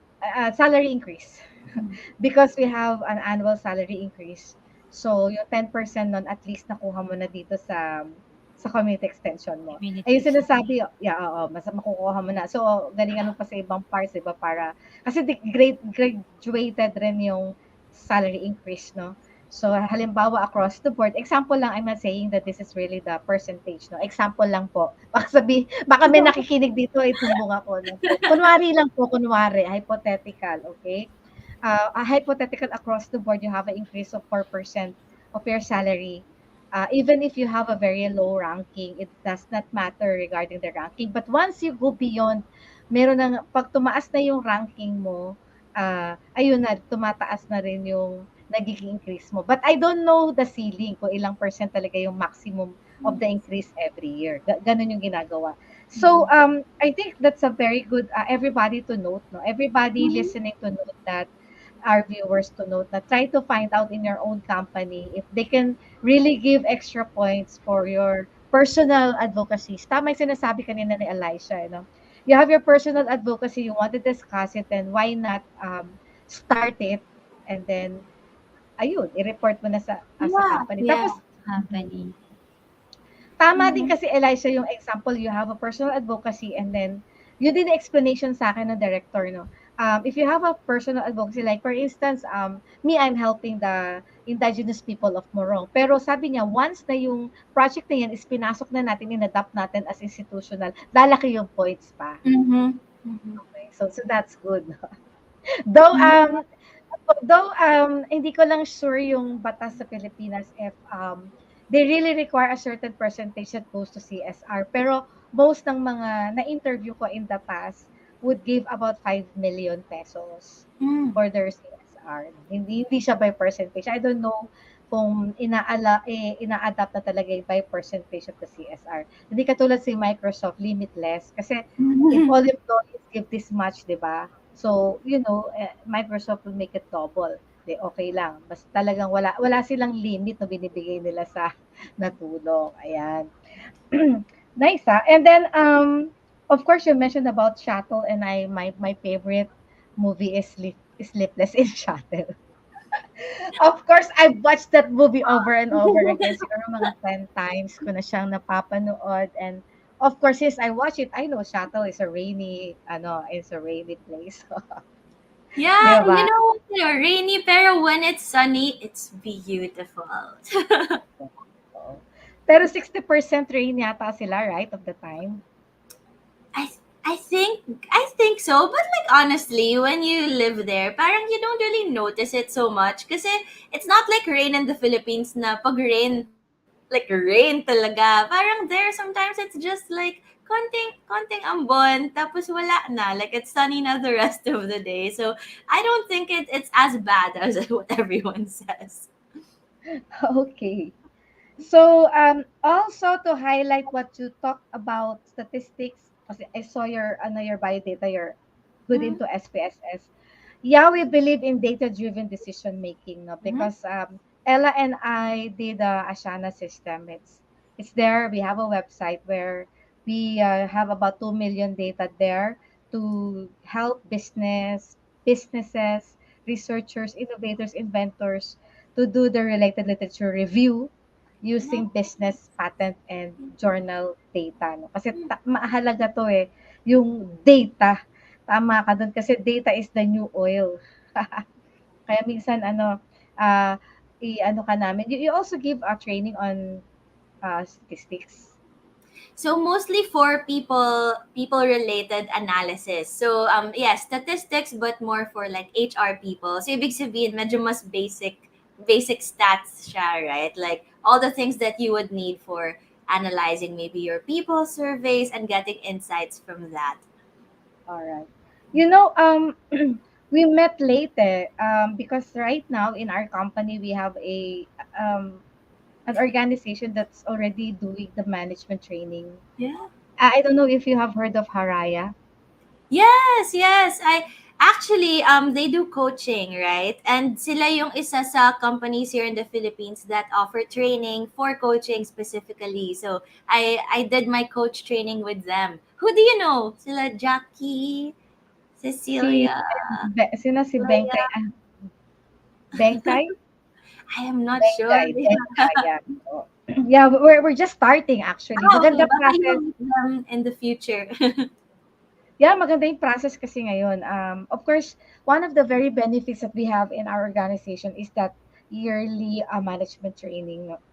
salary increase. Mhm. Because we have an annual salary increase. So, yung 10% nun, at least nakuha mo na dito sa community extension mo. Community Ay, yung extension. sinasabi, yeah, oo, mas makukuha mo na. So, galingan mo pa sa ibang parts, diba? Kasi graduated rin yung salary increase, no? So, halimbawa, across the board, example lang, I'm not saying that this is really the percentage, no? Example lang po. Baka may nakikinig dito, itumbong ako, no? Kunwari lang po, kunwari, hypothetical, okay? A hypothetical across the board, you have an increase of 4% of your salary. Even if you have a very low ranking, it does not matter regarding the ranking. But once you go beyond, pag tumaas na yung ranking mo, ayun na, tumataas na rin yung nagiging increase mo. But I don't know the ceiling, kung ilang percent talaga yung maximum of the increase every year. Ganun yung ginagawa. So, I think that's a very good, everybody to note, no? Everybody Mhm. listening to note that, our viewers to note, that try to find out in your own company if they can really give extra points for your personal advocacy. Tama yung sinasabi kanina ni Elisha, you have your personal advocacy, you want to discuss it, then why not start it, and then, ayun, i-report mo na sa Yeah, company. yeah. Tapos, Company. tama din Mhm. kasi, Elisha, yung example, you have a personal advocacy, and then yun din explanation sa akin ng director, no? If you have a personal advocacy, like for instance, me, I'm helping the indigenous people of Morong. Pero sabi niya, once na yung project na yan is pinasok na natin, in-adapt natin as institutional, lalaki yung points pa. Mhm. Mhm. Okay, so that's good. Though, Yeah. hindi ko lang sure yung batas sa Pilipinas if they really require a certain percentage that goes to CSR. Pero most ng mga na-interview ko in the past would give about 5 million pesos Mm. for their CSR. Hindi siya by percentage. I don't know kung ina-adapt na talaga yung by percentage of the CSR. Hindi katulad si Microsoft, limitless. Kasi if all employees give this much, di ba? So, Microsoft will make it double. Di okay lang. Basta talagang wala silang limit na binibigay nila sa natulong. Ayan. Nice, ah. And then, of course, you mentioned about Shuttle, and my favorite movie is Sleepless in Shuttle. Of course, I've watched that movie over and over again. Siguro mga 10 times ko na siyang napapanood. And of course, since I watch it, I know Shuttle is a rainy place. Yeah, Di you ba? know, rainy pero when it's sunny, it's beautiful. Oo. Pero 60% train yata sila, right, of the time? I I think so, but like honestly, when you live there, parang you don't really notice it so much kasi it's not like rain in the Philippines na pag rain like rain talaga. Parang there sometimes it's just like konting ambon tapos wala na. Like it's sunny na the rest of the day. So I don't think it's as bad as what everyone says. Okay. So, also to highlight what you talked about statistics, kasi I saw your your biodata, you're good Mhm. into SPSS. Yeah, we believe in data-driven decision making, no? Mhm. Because Ella and I did the Ashana system. It's there. We have a website where we have about 2 million data there to help businesses, researchers, innovators, inventors to do the related literature review using business patent and journal data, no? Kasi mahalaga to eh, yung data. Tama ka dun kasi data is the new oil. Kaya minsan ah, i-ano ka namin. You also give a training on statistics. So mostly for people related analysis. So yeah, statistics but more for like HR people. So ibig sabihin medyo mas basic stats siya, right? Like all the things that you would need for analyzing maybe your people surveys and getting insights from that. All right. You know, we met late because right now in our company we have um, an organization that's already doing the management training. Yeah. I don't know if you have heard of Haraya. Yes, yes. I actually they do coaching, right? And sila yung isa sa companies here in the Philippines that offer training for coaching specifically. So I did my coach training with them. Who do you know? Sila Jackie, Si, Cecilia, sino si Benkay? Leia. Benkay? I am not sure. Benkay, yeah. So, yeah, we're just starting actually. Ah, okay. Maganda Baka process. you'll meet them in the future. Yeah, maganda yung process kasi ngayon. Of course, one of the very benefits that we have in our organization is that yearly management training. No?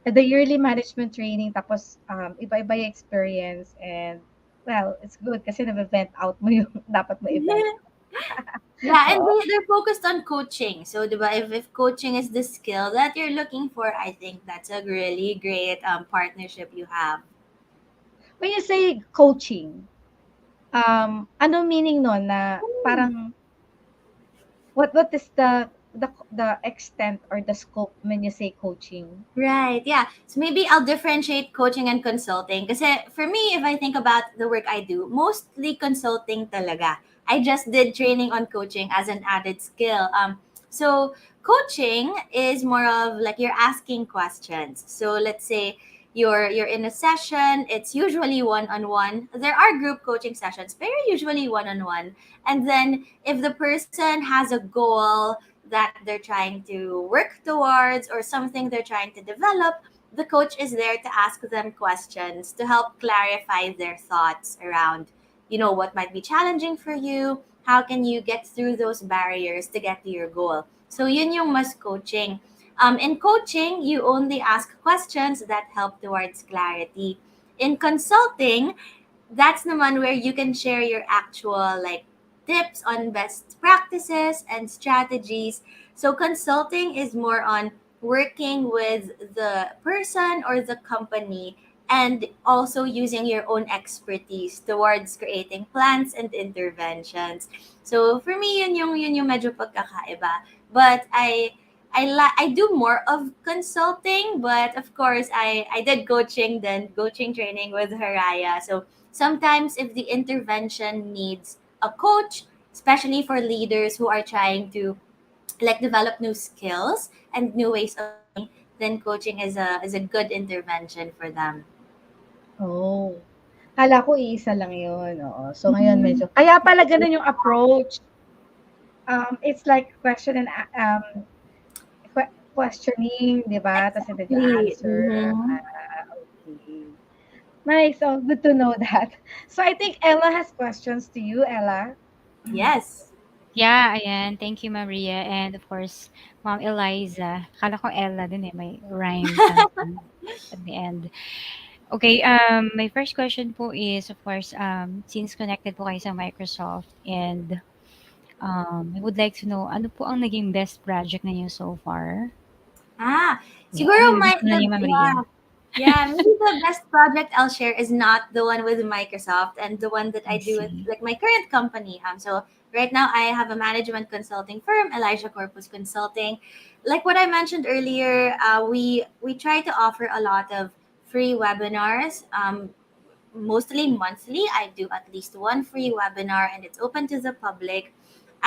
The yearly management training, tapos iba-iba yung experience and well, it's good kasi na-vent out mo yung dapat mo event. Yeah, and Oo. they're focused on coaching. So, diba, if coaching is the skill that you're looking for, I think that's a really great partnership you have. When you say coaching, ano meaning nun na parang what is the extent or the scope when you say coaching? Right, yeah. So maybe I'll differentiate coaching and consulting. Because for me, if I think about the work I do, mostly consulting talaga. I just did training on coaching as an added skill. So coaching is more of like you're asking questions. So let's say you're in a session. It's usually one on one. There are group coaching sessions, but usually one on one. And then if the person has a goal that they're trying to work towards or something they're trying to develop, the coach is there to ask them questions to help clarify their thoughts around, what might be challenging for you, how can you get through those barriers to get to your goal. So yun yung mas coaching. In coaching, you only ask questions that help towards clarity. In consulting, that's naman where you can share your actual like tips on best practices and strategies. So consulting is more on working with the person or the company and also using your own expertise towards creating plans and interventions. So for me yun yung medyo pagkakaiba. But I do more of consulting, but of course I did coaching then coaching training with Haraya. So sometimes, if the intervention needs a coach, especially for leaders who are trying to like develop new skills and new ways of learning, then coaching is a good intervention for them. Oh, akala ko iisa lang yun, oo. So ngayon medyo kaya pala ganun yung approach. It's like question and questioning, 'di ba? Tapos and then you Exactly. answer. Okay. Nice. So good to know that. So I think Ella has questions to you, Ella. Yes. Yeah, ayan. Thank you, Maria. And of course, Ma'am Eliza. Akala ko Ella din eh. May rhyme something at the end. Okay, my first question po is, of course, since connected po kayo sa Microsoft and I would like to know, ano po ang naging best project ninyo so far? Ah, Yan, siguro release mo na niyo, Ma'am Ria. yeah, maybe the best project I'll share is not the one with Microsoft and the one that I I do with see. like my current company. So right now I have a management consulting firm, Elizha Corpus Consulting. Like what I mentioned earlier, we try to offer a lot of free webinars. Mostly monthly. I do at least one free webinar, and it's open to the public.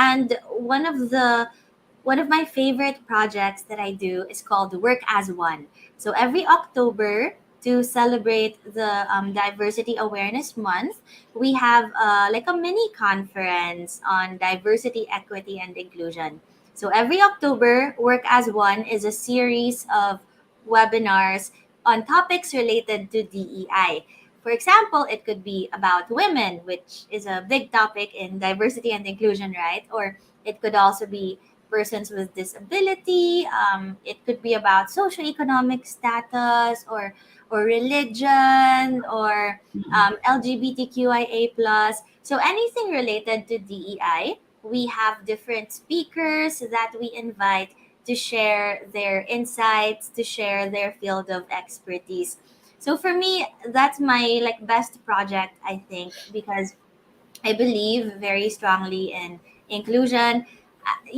And one of my favorite projects that I do is called Work as One. So every October, to celebrate the Diversity Awareness Month, we have like a mini conference on diversity, equity, and inclusion. So every October, Work as One is a series of webinars on topics related to DEI. For example, it could be about women, which is a big topic in diversity and inclusion, right? Or it could also be persons with disability. It could be about socioeconomic status or religion or Mm. LGBTQIA plus. So anything related to DEI, we have different speakers that we invite to share their insights, to share their field of expertise. So for me, that's my like best project, I think, because I believe very strongly in inclusion.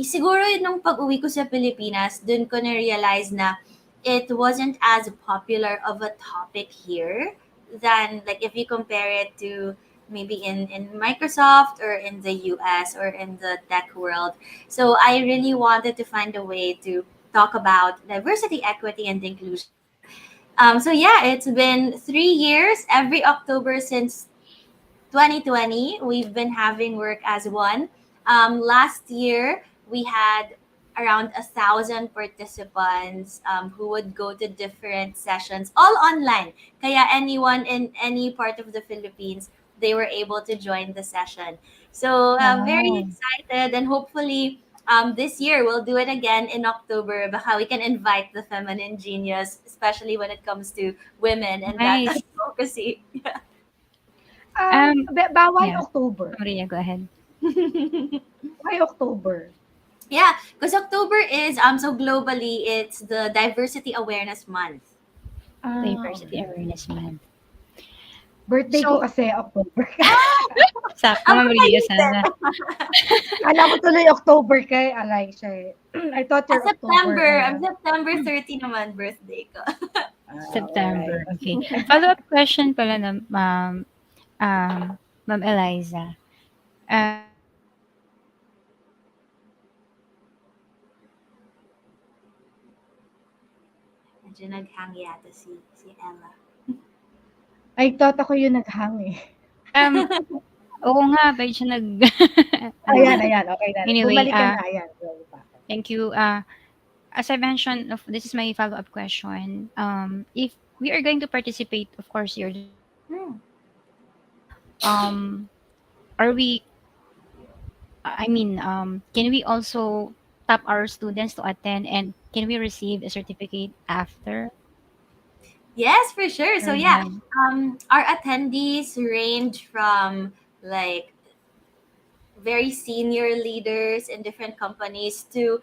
Siguro nung pag-uwi ko sa Pilipinas, dun ko na-realize na it wasn't as popular of a topic here than like if you compare it to maybe in Microsoft or in the US or in the tech world. So I really wanted to find a way to talk about diversity, equity, and inclusion. So yeah, it's been 3 years every October since 2020, we've been having Work as One. Last year, we had around 1,000 participants who would go to different sessions, all online. Kaya anyone in any part of the Philippines, they were able to join the session. So very Wow. excited, and hopefully this year we'll do it again in October. Baka we can invite the feminine genius, especially when it comes to women and that Nice. advocacy. Why Yeah, October? Maria, go ahead. Why October? Yeah, because October is so globally it's the Diversity Awareness Month. Diversity Okay. Awareness Month. Birthday ko So, kasi October. sakto, Ang Ma'am Ria, pagkaisip. sana. Kala ko tuloy October kay Alay siya eh. I thought you're October. September. I'm Kaya. September 30 naman birthday ko. September, Alright. okay. Follow-up question pala na, Ma'am Eliza. Medyo naghang yata si Ella. I thought ako yung naghang eh. Um, Oo nga, bakit siya ano. Ayan. Okay na. Anyway, Bumalik ka na. Ayan. Go back. thank you. As I mentioned, this is my follow-up question. If we are going to participate, of course, you're Hmm. um, are we? I mean, can we also tap our students to attend, and can we receive a certificate after? Yes, for sure. So Or yeah, no? our attendees range from like very senior leaders in different companies to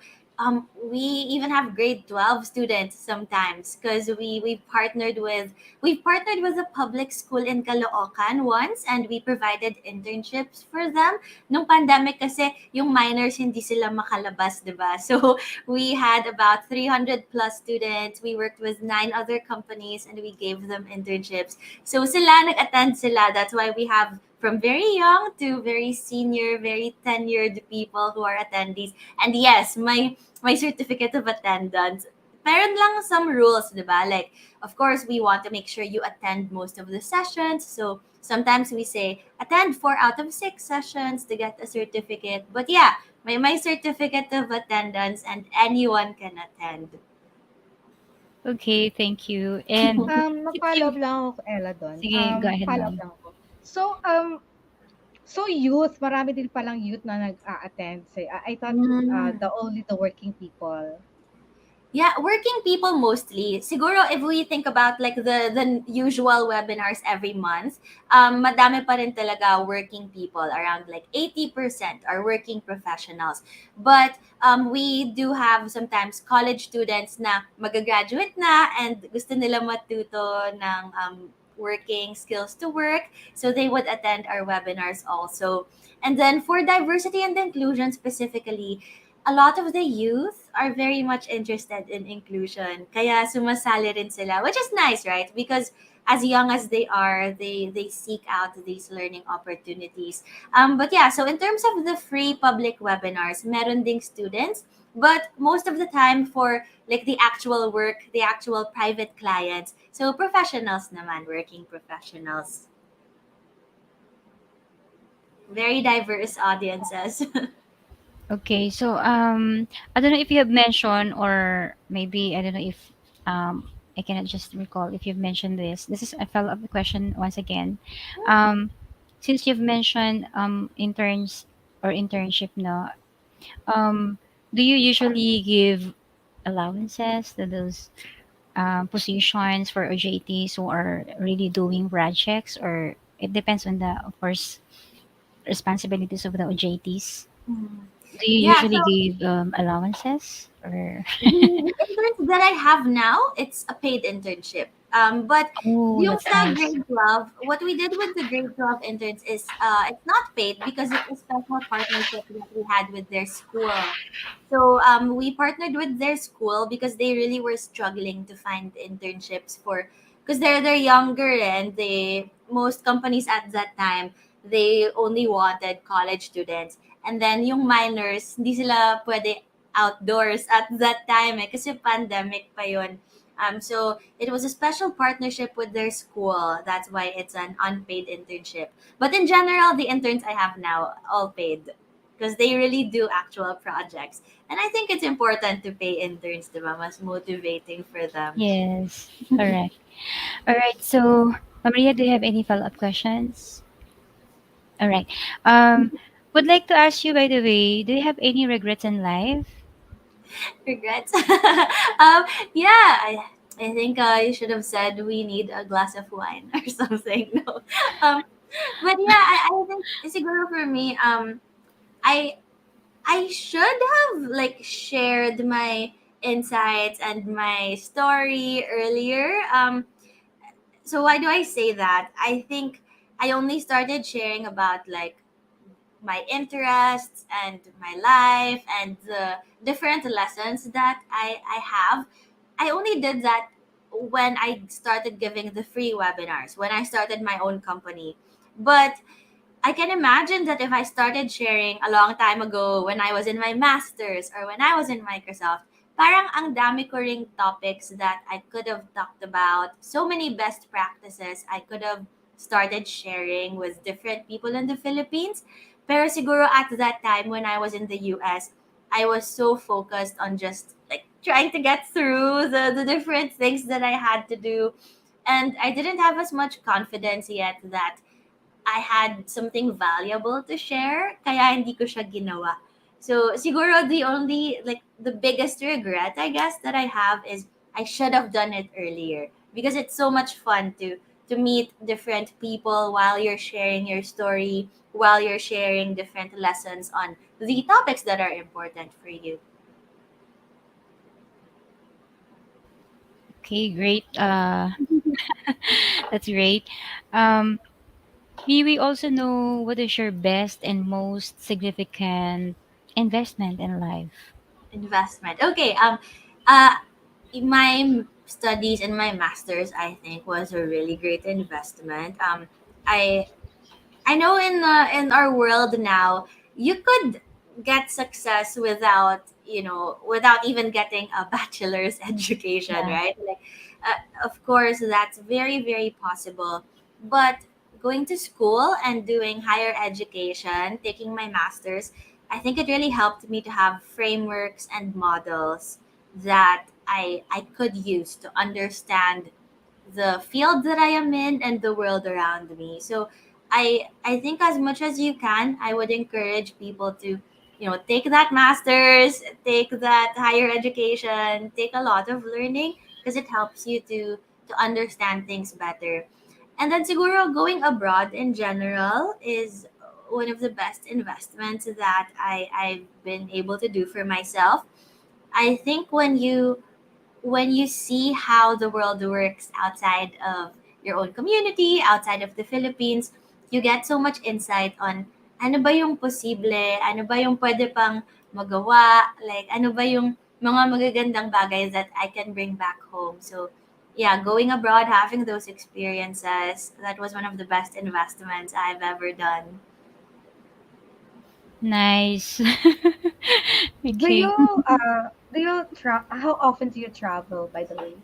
we even have grade 12 students sometimes because we've partnered with a public school in Caloocan once, and we provided internships for them nung pandemic kasi yung minors hindi sila makalabas, 'di ba? So we had about 300 plus students. We worked with 9 other companies and we gave them internships. So sila nag-attend sila. That's why we have from very young to very senior, very tenured people who are attendees. And yes, my certificate of attendance. Meron lang some rules, di ba? Like, of course, we want to make sure you attend most of the sessions. So sometimes we say attend 4 out of 6 sessions to get a certificate. But yeah, my certificate of attendance and anyone can attend. Okay, thank you. And if Mag-follow up you lang ako kay Ella doon. sige, go ahead, Follow up ma'am. lang ako. So, So youth, marami din palang youth na nag-a-attend. Say, I thought Mm. the working people. Yeah, working people mostly. Siguro if we think about like the usual webinars every month, madami pa rin talaga working people. Around like 80% are working professionals. But we do have sometimes college students na magagraduate na and gusto nila matuto ng working skills to work. So they would attend our webinars also. And then for diversity and inclusion specifically, a lot of the youth are very much interested in inclusion. Kaya sumasali rin sila, which is nice, right? Because as young as they are, they seek out these learning opportunities. But yeah, so in terms of the free public webinars, meron ding students, but most of the time for like the actual work, the actual private clients, so professionals naman, working professionals. Very diverse audiences. Okay, so I don't know if you have mentioned, or maybe I don't know if I cannot just recall if you've mentioned this. This is a follow-up question once again. Um, since you've mentioned interns or internship, no, do you usually give allowances to those positions for OJTs who are really doing projects, or it depends on the, of course, responsibilities of the OJTs? Do you Yeah, usually so give allowances or? the interns that I have now, it's a paid internship. But Oh, yung that's sa nice. grade 12, what we did with the grade 12 interns is it's not paid because it's a special partnership that we had with their school. So we partnered with their school because they really were struggling to find internships for, because they're younger and they, most companies at that time, they only wanted college students. And then yung minors, hindi sila pwede outdoors at that time eh, kasi pandemic pa yun. So it was a special partnership with their school. That's why it's an unpaid internship. But in general, the interns I have now all paid because they really do actual projects. And I think it's important to pay interns, diba? Mas motivating for them. Yes, correct. All right. So, Maria, do you have any follow-up questions? All right. Would like to ask you, by the way, do you have any regrets in life? Regrets? Yeah, I think you should have said we need a glass of wine or something. No. Um, but yeah, I think siguro for me, I I should have like shared my insights and my story earlier. So why do I say that? I think I only started sharing about like my interests and my life and the different lessons that I have. I only did that when I started giving the free webinars, when I started my own company. But I can imagine that if I started sharing a long time ago when I was in my masters or when I was in Microsoft, parang ang dami ko ring topics that I could have talked about, so many best practices I could have started sharing with different people in the Philippines. Pero siguro at that time when I was in the US, I was so focused on just like trying to get through the different things that I had to do. And I didn't have as much confidence yet that I had something valuable to share, kaya hindi ko siya ginawa. So, siguro the only, like, the biggest regret, I guess, that I have is I should have done it earlier because it's so much fun to meet different people while you're sharing your story, while you're sharing different lessons on the topics that are important for you. Okay, great. That's great. Um, May we also know what is your best and most significant investment in life? Investment. Okay. Uh, my studies and my masters, I think, was a really great investment. I I know in our world now, you could get success without, without even getting a bachelor's education, Yeah. right? Like, of course, that's very very possible. But going to school and doing higher education, taking my masters, I think it really helped me to have frameworks and models that I could use to understand the field that I am in and the world around me. So I think as much as you can, I would encourage people to, take that masters, take that higher education, take a lot of learning, because it helps you to understand things better. And then siguro going abroad in general is one of the best investments that I've been able to do for myself. I think when you see how the world works outside of your own community, outside of the Philippines, you get so much insight on ano ba yung posible, ano ba yung pwede pang magawa, like ano ba yung mga magagandang bagay that I can bring back home. So, yeah, going abroad, having those experiences, that was one of the best investments I've ever done. Nice. Do Okay. you how often do you travel, by the way?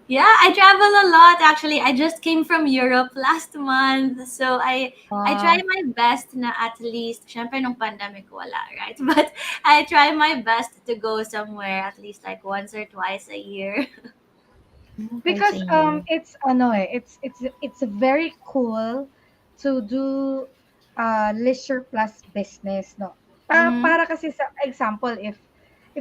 Yeah, I travel a lot actually. I just came from Europe last month. So I try Wow. my best na at least, syempre nung pandemic wala, right? But I try my best to go somewhere at least like once or twice a year. Twice a Because year. it's ano eh, it's very cool to do leisure plus business, no. Mm-hmm. Para kasi sa example, if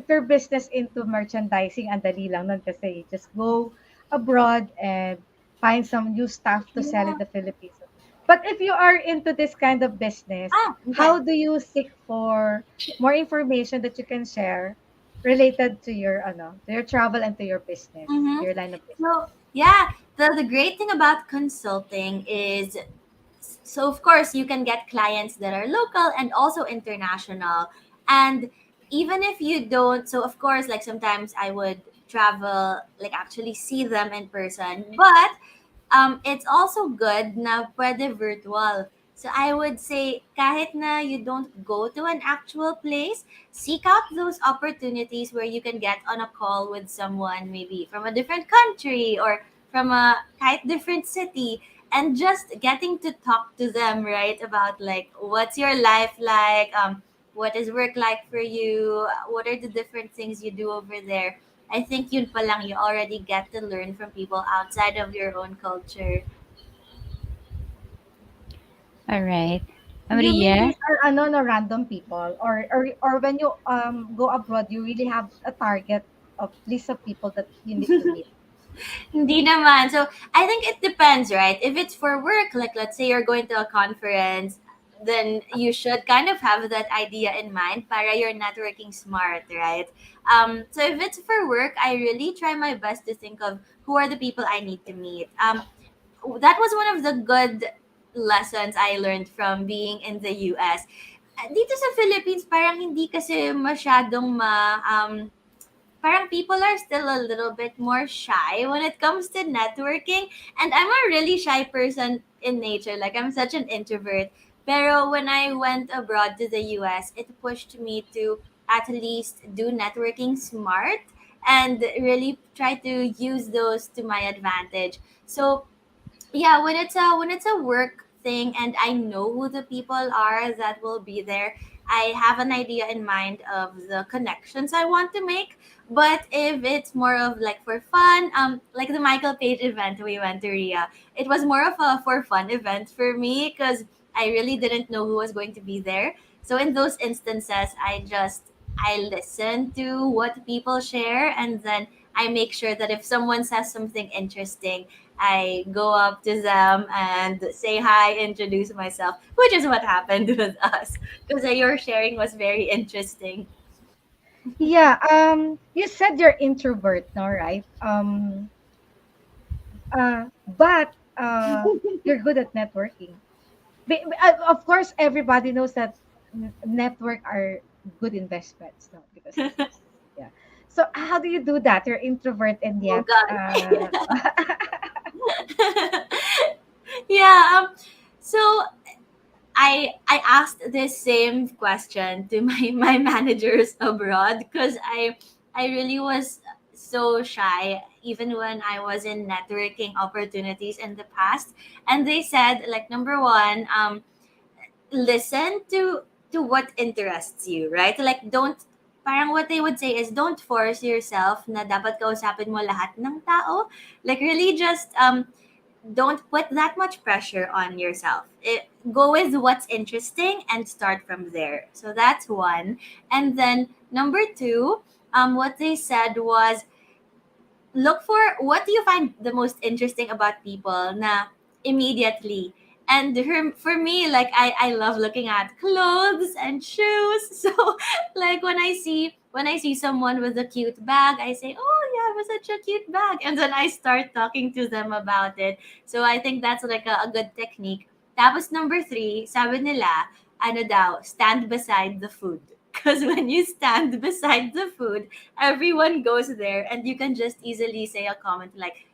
your business into merchandising, ang dali lang nun kasi you just go abroad and find some new stuff to sell in Yeah. the Philippines. But if you are into this kind of business, Ah, okay. how do you seek for more information that you can share related to your to your travel and to your business, Mm-hmm. your line of business? So yeah, the great thing about consulting is, so of course you can get clients that are local and also international. And even if you don't, so of course, like sometimes I would travel, like actually see them in person, but it's also good na pwede virtual. So I would say kahit na you don't go to an actual place, seek out those opportunities where you can get on a call with someone maybe from a different country or from a kahit different city, and just getting to talk to them, right, about like what's your life like, what is work like for you, what are the different things you do over there. I think yun pa lang, you already get to learn from people outside of your own culture. All right. You mean Maria? these are no random people, or when you go abroad, you really have a target of list of people that you need to meet? Hindi naman. So, I think it depends, right? If it's for work, like let's say you're going to a conference, then you should kind of have that idea in mind para you're networking smart, right? So if it's for work, I really try my best to think of who are the people I need to meet. That was one of the good lessons I learned from being in the US. Dito sa Philippines, parang hindi kasi masyadong parang people are still a little bit more shy when it comes to networking. And I'm a really shy person in nature. Like, I'm such an introvert. Pero when I went abroad to the US, it pushed me to at least do networking smart and really try to use those to my advantage. So yeah, when it's a work thing and I know who the people are that will be there, I have an idea in mind of the connections I want to make. But if it's more of like for fun, like the Michael Page event we went to Ria, it was more of a for fun event for me because I really didn't know who was going to be there. So in those instances, I listen to what people share, and then I make sure that if someone says something interesting, I go up to them and say hi, introduce myself, which is what happened with us. Because your sharing was very interesting. Yeah. You said you're introvert, no, right? But you're good at networking. Of course, everybody knows that network are good investments, no? Because yeah. So how do you do that? You're introvert and Oh yet God. Yeah. So I asked this same question to my managers abroad because I really was so shy even when I was in networking opportunities in the past, and they said like number one, listen to what interests you, right? Like don't, parang what they would say is don't force yourself na dapat kausapin mo lahat ng tao. Like really just don't put that much pressure on yourself. Go with what's interesting and start from there. So that's one. And then number two, what they said was look for what do you find the most interesting about people na immediately. And for me, like I love looking at clothes and shoes. So like when I see someone with a cute bag, I say, oh yeah, it was such a cute bag. And then I start talking to them about it. So I think that's like a good technique. Tapos number three, sabi nila, ano daw, stand beside the food. Because when you stand beside the food, everyone goes there and you can just easily say a comment like,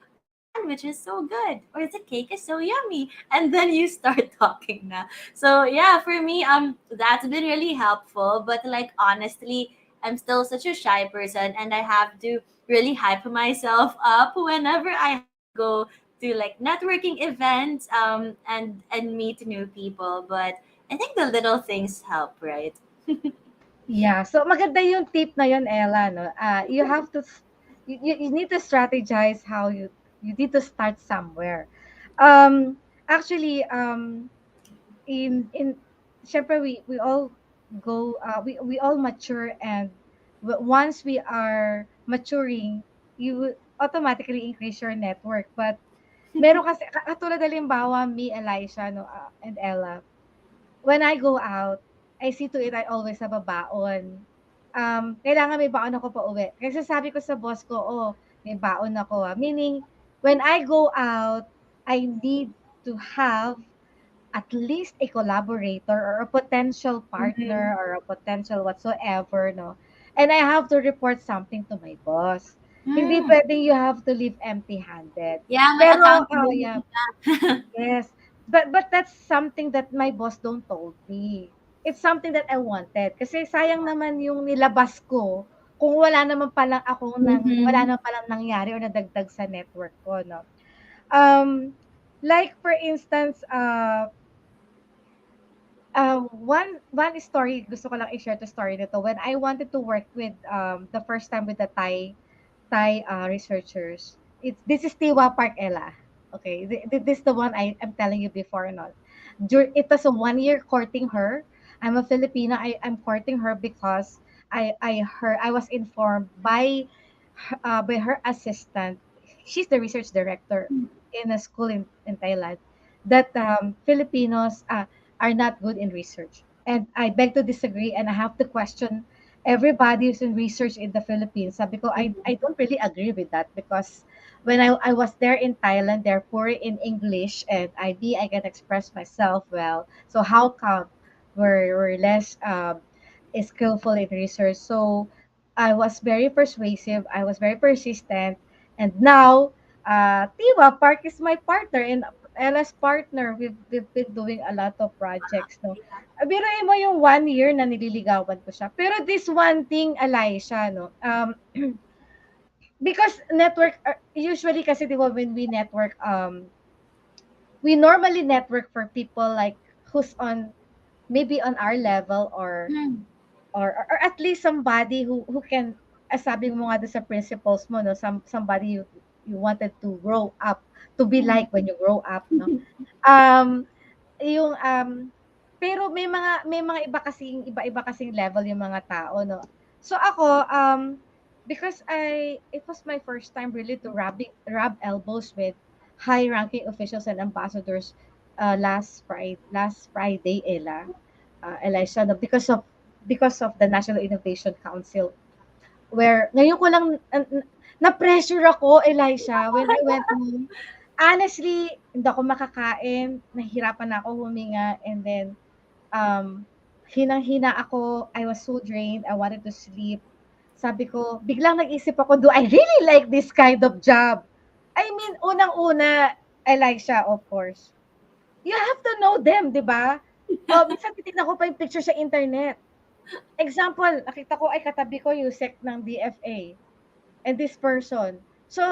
the sandwich is so good or the cake is so yummy, and then you start talking na. So yeah, for me, that's been really helpful, but like honestly, I'm still such a shy person and I have to really hype myself up whenever I have to go to like networking events and meet new people. But I think the little things help, right? Yeah, so maganda yung tip na yun, Ella, no? You have to, you need to strategize how you need to start somewhere. Actually, in syempre we all go we all mature, and once we are maturing, you will automatically increase your network. But meron kasi katulad halimbawa me, Elisha, no, and Ella, when I go out, I see to it I always have a baon. Kailangan may baon ako pa uwi. Kasi sabi ko sa boss ko, oh, may baon ako. Meaning, when I go out, I need to have at least a collaborator or a potential Mhm. partner or a potential whatsoever, no? And I have to report something to my boss. Hindi Mm. pwedeng you have to leave empty-handed. Yeah, my Pero, yeah, accountability. yes. But that's something that my boss don't told me. It's something that I wanted. Kasi sayang naman yung nilabas ko kung wala Mhm. naman palang nangyari or nadagdag sa network ko, no? Um, like for instance, one story gusto ko lang i-share to story nito. When I wanted to work with the first time with the Thai researchers. This is Tiwa Park, Ella. Okay, this is the one I'm telling you before. Not. It was a 1 year courting her. I'm a Filipina. I'm courting her because I was informed by her assistant. She's the research director in a school in Thailand, that Filipinos are not good in research. And I beg to disagree, and I have to question everybody who's in research in the Philippines. Sabi ko, I don't really agree with that, because when I was there in Thailand, they're poor in English, and I can express myself well. So how come we're less skillful in research? So I was very persuasive. I was very persistent. And now, Tiwa Park is my partner and Ella's partner. We've been doing a lot of projects, no? Biruin mo yung 1 year na nililigawan ko siya. Pero this one thing, Elisha, no? Because network, usually kasi, di ba, when we network, we normally network for people like who's on, maybe on our level, Mm. or at least somebody who can, sabi mo nga doon sa principles mo, no, somebody you wanted to grow up to be like when you grow up, no. um yung pero may mga iba-iba kasing level yung mga tao, no. So ako, because it was my first time really to rub elbows with high ranking officials and ambassadors, last Friday, Elisha, no, because of the National Innovation Council, where ngayon ko lang na-pressure ako, Elisha, when I went home. Honestly, hindi ako makakain, nahihirapan na ako huminga, and then hinang-hina ako, I was so drained, I wanted to sleep. Sabi ko, biglang nag-isip ako, do I really like this kind of job? I mean, unang-una, Elisha, of course, you have to know them, 'di ba? Minsan titignan ko pa yung picture sa internet. Example, nakita ko ay katabi ko yung sec ng DFA and this person. So,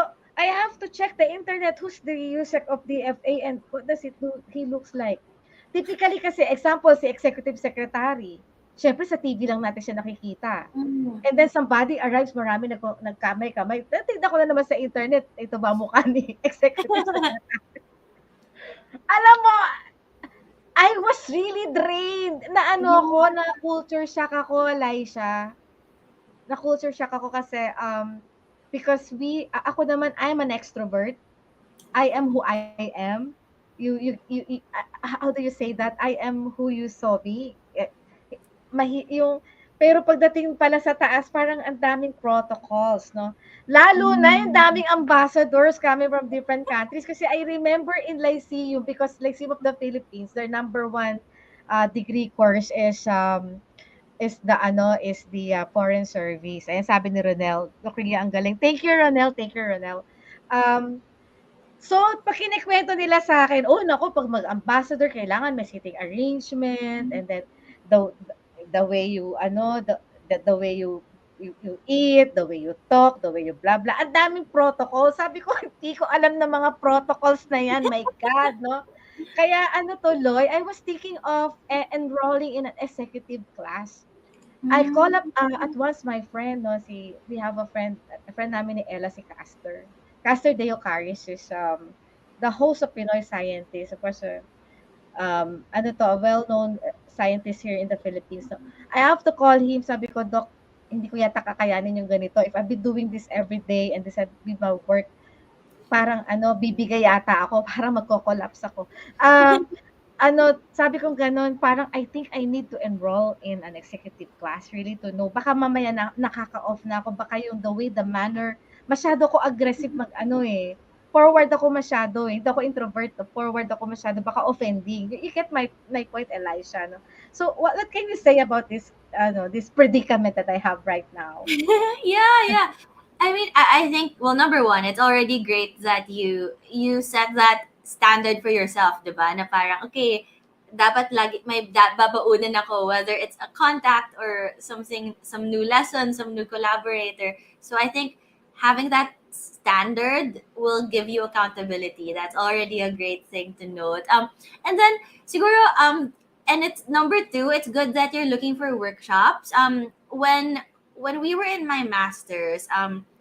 I have to check the internet who's the USEC of DFA and what does he looks like. Typically kasi, example, si Executive Secretary. Siyempre sa TV lang natin siya nakikita. Mm. And then somebody arrives, marami nagkamay-kamay. Tignan ko na naman sa internet, ito ba mukha ni Executive Secretary? Alam mo, I was really drained. Na ano ako, Yeah. na culture shock ako, Liza. Na culture shock ako kasi because ako naman, I'm an extrovert. I am who I am. How do you say that? I am who you saw me. Yung pero pagdating pala sa taas, parang ang daming protocols, no? Lalo na yung Mm. daming ambassadors coming from different countries. Kasi I remember in Lyceum, because Lyceum of the Philippines, their number one degree course is the foreign service. Ayan sabi ni Ronel, look, really ang galing. Thank you, Ronel. Thank you, Ronel. Um, So, pag kinikwento nila sa akin, oh naku, pag mag-ambassador, kailangan may seating arrangement, and then the the way you the way you eat, the way you talk, the way you blah blah. Ang daming protocol. Sabi ko, hindi ko alam na mga protocols na yan. My God, no? Kaya ano tuloy, I was thinking of enrolling in an executive class. I call up at once my friend, no, we have a friend namin ni Ella, si Caster. Caster Deo Caris is the host of Pinoy Scientist. Of course, ano to, a well-known scientist here in the Philippines. So, I have to call him. Sabi ko, Doc, hindi ko yata kakayanin yung ganito. If I've been doing this every day and this have been my work, parang ano, bibigay yata ako, parang magko-collapse ako. Sabi kong gano'n, parang I think I need to enroll in an executive class really to know. Baka mamaya nakaka-off na ako, baka yung the way, the manner, masyado ko aggressive forward ako masyado eh. Hindi ako introvert, forward ako masyado, baka offending. You get my point, Elisha, no? So, what can you say about this predicament that I have right now? Yeah. I mean, I think, well, number one, it's already great that you set that standard for yourself, diba? Na parang, okay, dapat lagi may babaunan ako, whether it's a contact or something, some new lesson, some new collaborator. So I think having that standard will give you accountability. That's already a great thing to note. And then siguro and it's number two, it's good that you're looking for workshops. When we were in my masters,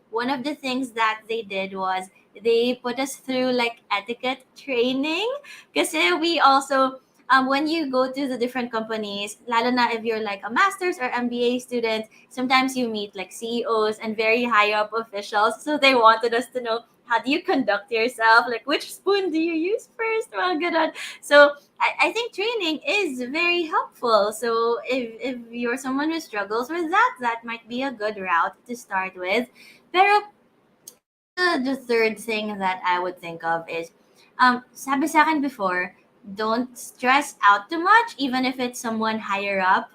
one of the things that they did was they put us through like etiquette training. Kasi we also when you go to the different companies, lalo na if you're like a master's or MBA student, sometimes you meet like CEOs and very high up officials. So they wanted us to know, how do you conduct yourself? Like, which spoon do you use first? Well, good on. So I think training is very helpful. So if you're someone who struggles with that, that might be a good route to start with. Pero I think the third thing that I would think of is, sabi sa akin before, don't stress out too much, even if it's someone higher up.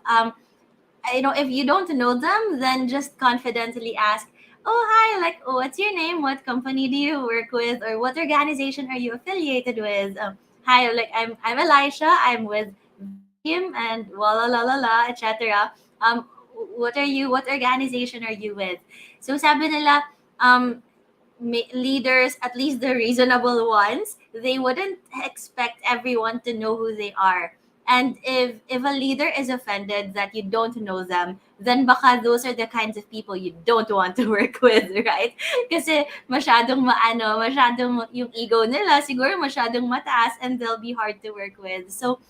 If you don't know them, then just confidently ask, oh, hi, like, oh, what's your name? What company do you work with? Or what organization are you affiliated with? Hi, like, I'm Elisha. I'm with Team and wala la la la, etc. What are you? What organization are you with? So sabi nila, leaders, at least the reasonable ones, they wouldn't expect everyone to know who they are. And if a leader is offended that you don't know them, then baka those are the kinds of people you don't want to work with, right? Kasi masyadong yung ego nila siguro masyadong mataas, and they'll be hard to work with. So,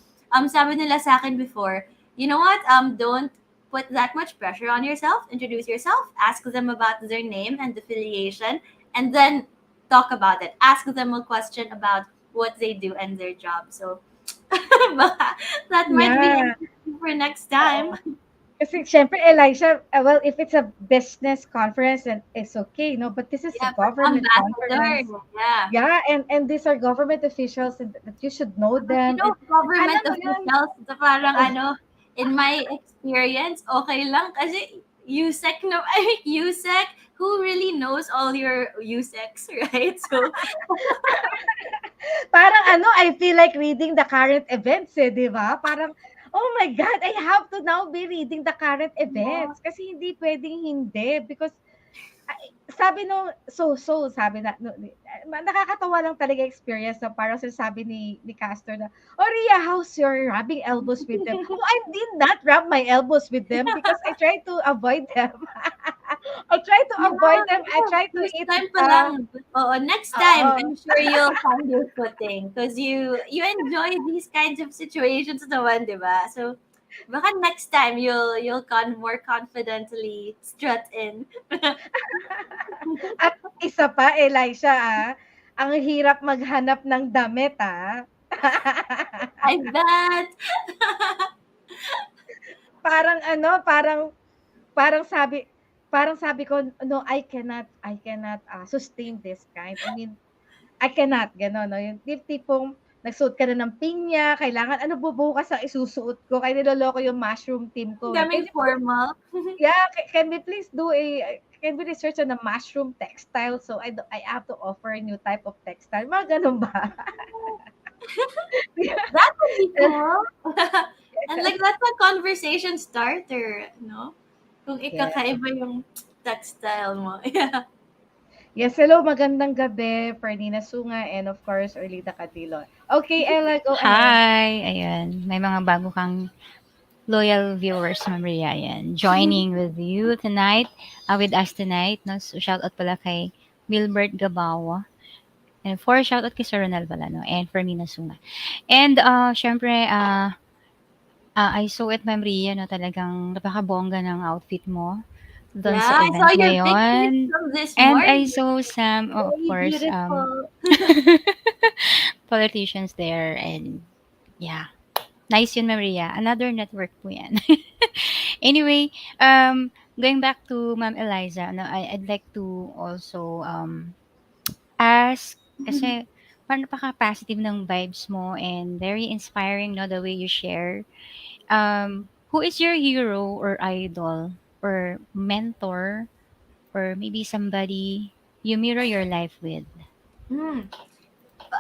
sabi nila sa akin before, you know what? Don't put that much pressure on yourself. Introduce yourself, ask them about their name and affiliation, and then talk about it. Ask them a question about what they do and their job. So that might be Yeah. interesting for next time. Kasi syempre, Elisha, well, if it's a business conference, then it's okay, no? But this is a Yeah, but government conference. ambassador. Yeah. Yeah, and these are government officials that you should know But them. And government alam mo yun, officials, parang oh, in my experience, okay lang kasi USEC, no, I mean, USEC, who really knows all your USECs, right? So, parang I feel like reading the current events, di ba? Parang, oh my God, I have to now be reading the current yeah. events. Kasi hindi pwedeng hindi. Because sabi sabi na, no, nakakatawa lang talaga experience na parang sinasabi ni Castor na, oh Ria, how's your rubbing elbows with them? Oh, I did not rub my elbows with them because I try to avoid them. I try to Yeah, avoid them. I yeah. try to First eat, time pa lang. Oo, next time, oo. I'm sure you'll find your footing because you enjoy these kinds of situations naman, di ba? So, baka next time you'll more confidently strut in. At isa pa, Elisha, ang hirap maghanap ng damit, I bet. Parang ano, parang sabi parang sabi ko, "No, I cannot sustain this kind." I mean, I cannot, gano'n 'no, yung tipong nagsuot ka na ng pinya, kailangan ano ba bukas ang isusuot ko, kaya niloloko yung mushroom team ko, eh. Daming formal. Yeah, can we please do can we research on a mushroom textile so I have to offer a new type of textile, mga gano'n ba? That would be cool. And like that's a conversation starter, no? Kung Yes. ikakaiba yung textile mo. Yeah. Yes, hello, magandang gabi, Ferdina Sunga, and of course, Erlita Cadillo. Okay, Ella, go ahead. Hi! Ayan, may mga bago kang loyal viewers, Maria, ayan. Joining with you tonight, with us tonight, no? So, shout out pala kay Wilbert Gabawa. And for shout out kay Sir Ronald pala, no? And for Mina Sunga. And, syempre, I saw it, Ma'am Ria, no? Talagang napakabongga ng outfit mo doon Yeah, sa I saw event your pictures ngayon. from this And I morning. saw some, of Very course, beautiful. politicians there. And, yeah. Nice yun, Maria. Another network po yan. Anyway, going back to Ma'am Eliza, no, I'd like to also ask, kasi parang napaka-positive ng vibes mo and very inspiring, no, the way you share. Who is your hero or idol or mentor or maybe somebody you mirror your life with? Hmm.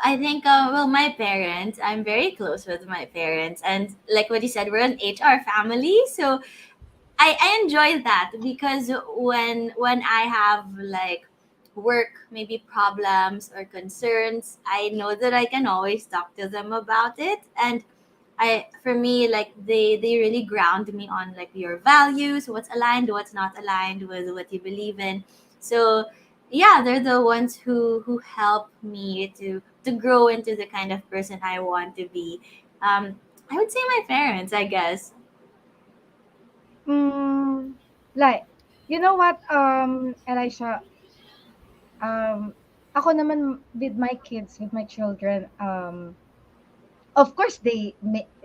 I think, well, my parents, I'm very close with my parents. And like what you said, we're an HR family. So I enjoy that because when I have like work, maybe problems or concerns, I know that I can always talk to them about it. And for me, like they really ground me on like your values, what's aligned, what's not aligned with what you believe in. So yeah, they're the ones who help me to grow into the kind of person I want to be. I would say my parents, I guess. Mm, like, you know what, Elisha, ako naman with my kids, with my children, of course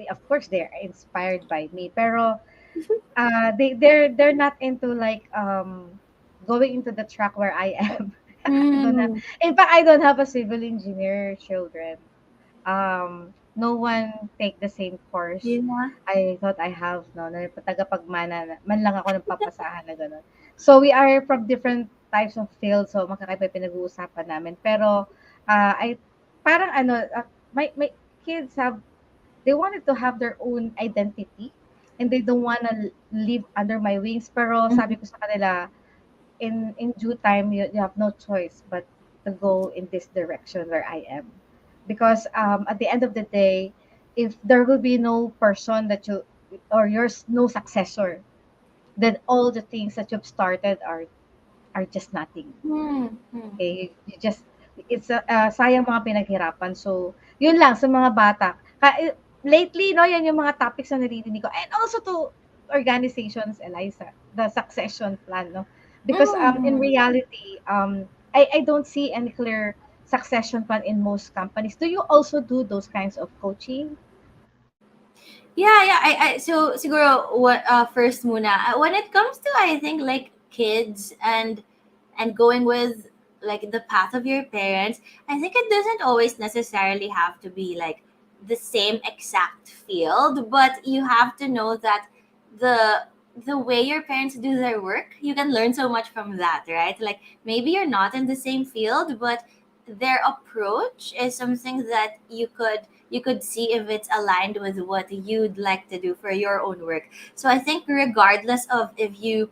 of course they're inspired by me, pero they're not into like going into the track where I am. I don't have, Mm, in fact, I don't have a civil engineer children. No one take the same course yeah. I thought I have, no, na tagapagmana man lang ako ng papasahan na gano'n. So we are from different types of fields, so magkakaiba yung pinag-uusapan namin. Pero I parang ano, my kids they wanted to have their own identity and they don't wanna live under my wings. Pero sabi ko sa kanila, in due time, you have no choice but to go in this direction where I am. Because at the end of the day, if there will be no person that you or yours no successor, then all the things that you've started are just nothing. Hmm. Hmm. Okay, you just it's sayang mga pinaghirapan. So, yun lang sa mga bata. Lately, no, yan yung mga topics na naririnig ko. And also to organizations, Eliza, the succession plan, no. Because in Mm. reality, I don't see any clear succession plan in most companies. Do you also do those kinds of coaching? Yeah, yeah. So siguro what first muna when it comes to I think like kids and going with like the path of your parents, I think it doesn't always necessarily have to be like the same exact field, but you have to know that the the way your parents do their work, you can learn so much from that, right? Like maybe you're not in the same field, but their approach is something that you could see if it's aligned with what you'd like to do for your own work. So I think regardless of if you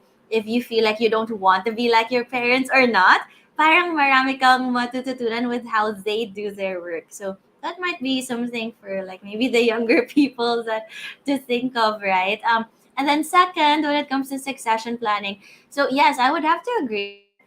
feel like you don't want to be like your parents or not, parang marami kang matututunan with how they do their work. So that might be something for like maybe the younger people that to think of, right? And then second, when it comes to succession planning, so yes, I would have to agree that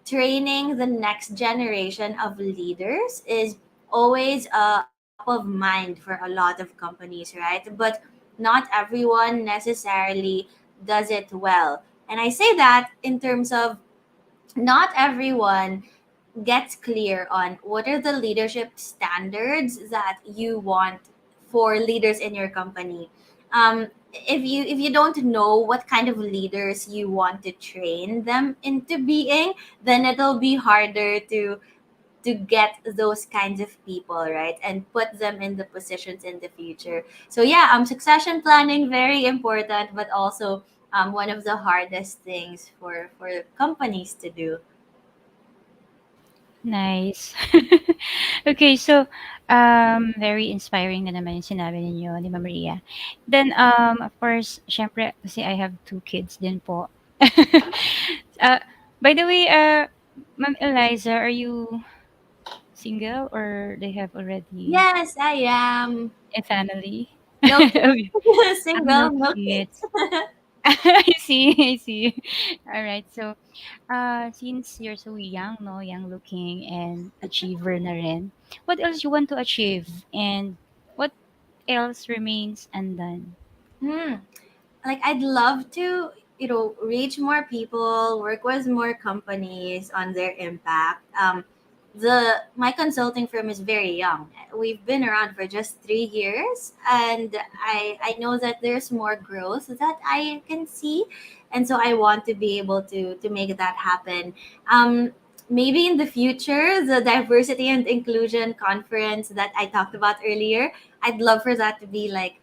training the next generation of leaders is always a top of mind for a lot of companies, right? But not everyone necessarily does it well. And I say that in terms of not everyone gets clear on what are the leadership standards that you want for leaders in your company. If you don't know what kind of leaders you want to train them into being, then it'll be harder to get those kinds of people, right, and put them in the positions in the future. So yeah, succession planning, very important, but also one of the hardest things for companies to do. Nice. Okay, so, very inspiring na naman yung sinabi ninyo ni Ma'am Maria. Then, of course, siyempre kasi I have 2 kids din po. Uh, by the way, Ma'am Eliza, are you single or they have already Yes, I am. a family? No Okay. kids. No Single, no kids. kids. I see, I see. Alright, so, since you're so young, no, young looking and achiever na rin, what else you want to achieve and what else remains undone? Hmm. Like I'd love to, reach more people, work with more companies on their impact. The my consulting firm is very young. We've been around for just 3 years, and I know that there's more growth that I can see, and so I want to be able to make that happen. Maybe in the future, the diversity and inclusion conference that I talked about earlier, I'd love for that to be like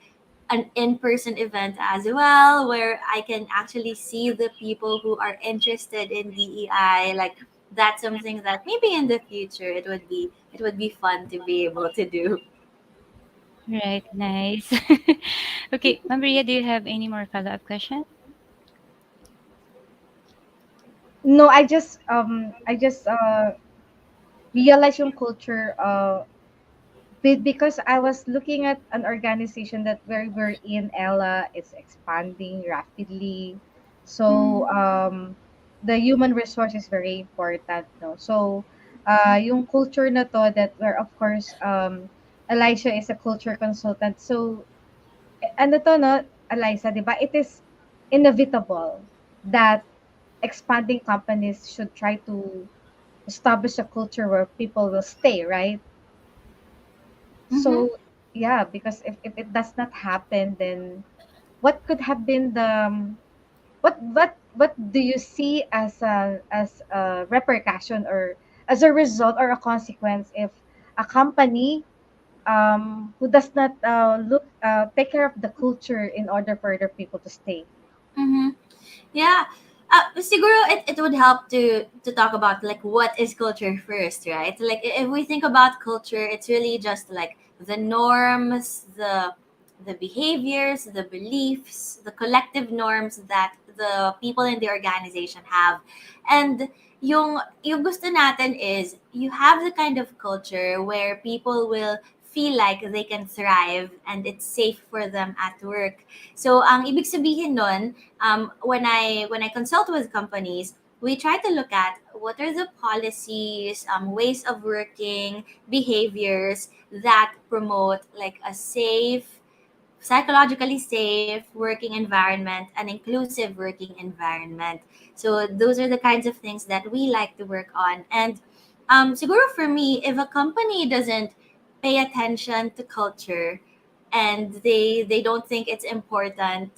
an in-person event as well, where I can actually see the people who are interested in DEI. Like that's something that maybe in the future it would be fun to be able to do. Right, nice. Okay, Ma'am Maria, do you have any more follow-up question? No, I just realized yung culture because I was looking at an organization that where we're in, Ella, it's expanding rapidly. So the human resource is very important, no? So yung culture na to, that where of course Elisha is a culture consultant. So ano to, no, Eliza, 'di ba? It is inevitable that expanding companies should try to establish a culture where people will stay, right? Mm-hmm. So yeah, because if it does not happen, then what could have been the what do you see as a repercussion, or as a result or a consequence, if a company who does not take care of the culture in order for their people to stay? Mm-hmm. Yeah. Siguro it would help to talk about like what is culture first, right? Like if we think about culture, it's really just like the norms, the behaviors, the beliefs, the collective norms that the people in the organization have. And yung gusto natin is you have the kind of culture where people will feel like they can thrive and it's safe for them at work. So ang ibig sabihin nun, when I consult with companies, we try to look at what are the policies, ways of working, behaviors that promote like a safe, psychologically safe working environment, an inclusive working environment. So those are the kinds of things that we like to work on. And siguro for me, if a company doesn't pay attention to culture and they don't think it's important,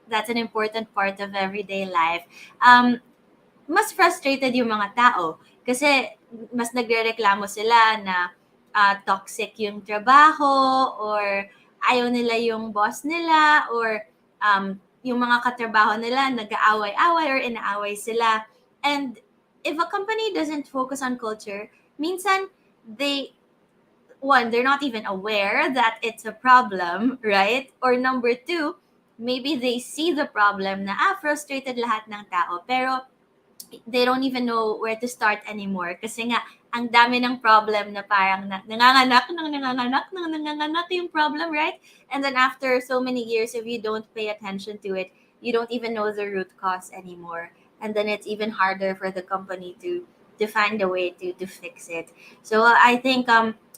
that's an important part of everyday life. Mas frustrated yung mga tao kasi mas nagrereklamo sila na toxic yung trabaho, or ayaw nila yung boss nila, or yung mga katrabaho nila nag-aaway-away or inaaway sila. And if a company doesn't focus on culture, minsan they're not even aware that it's a problem, right? Or number two, maybe they see the problem na frustrated lahat ng tao, pero they don't even know where to start anymore. Kasi nga, ang dami ng problem na parang nanganganak yung problem, right? And then after so many years, if you don't pay attention to it, you don't even know the root cause anymore. And then it's even harder for the company to find a way to fix it. So I think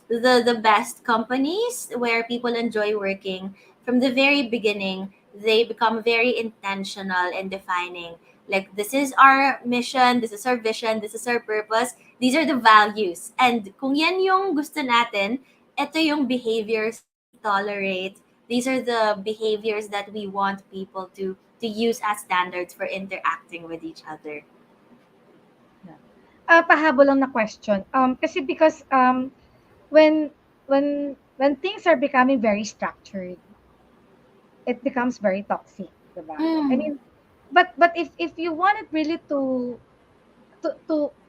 the best companies where people enjoy working from the very beginning, they become very intentional in defining like this is our mission, this is our vision, this is our purpose, these are the values. And kung yan yung gusto natin, ito yung behaviors we tolerate. These are the behaviors that we want people to use as standards for interacting with each other. Pahabol lang na question. Kasi because when when things are becoming very structured, it becomes very toxic, diba? I mean, but if you want it really to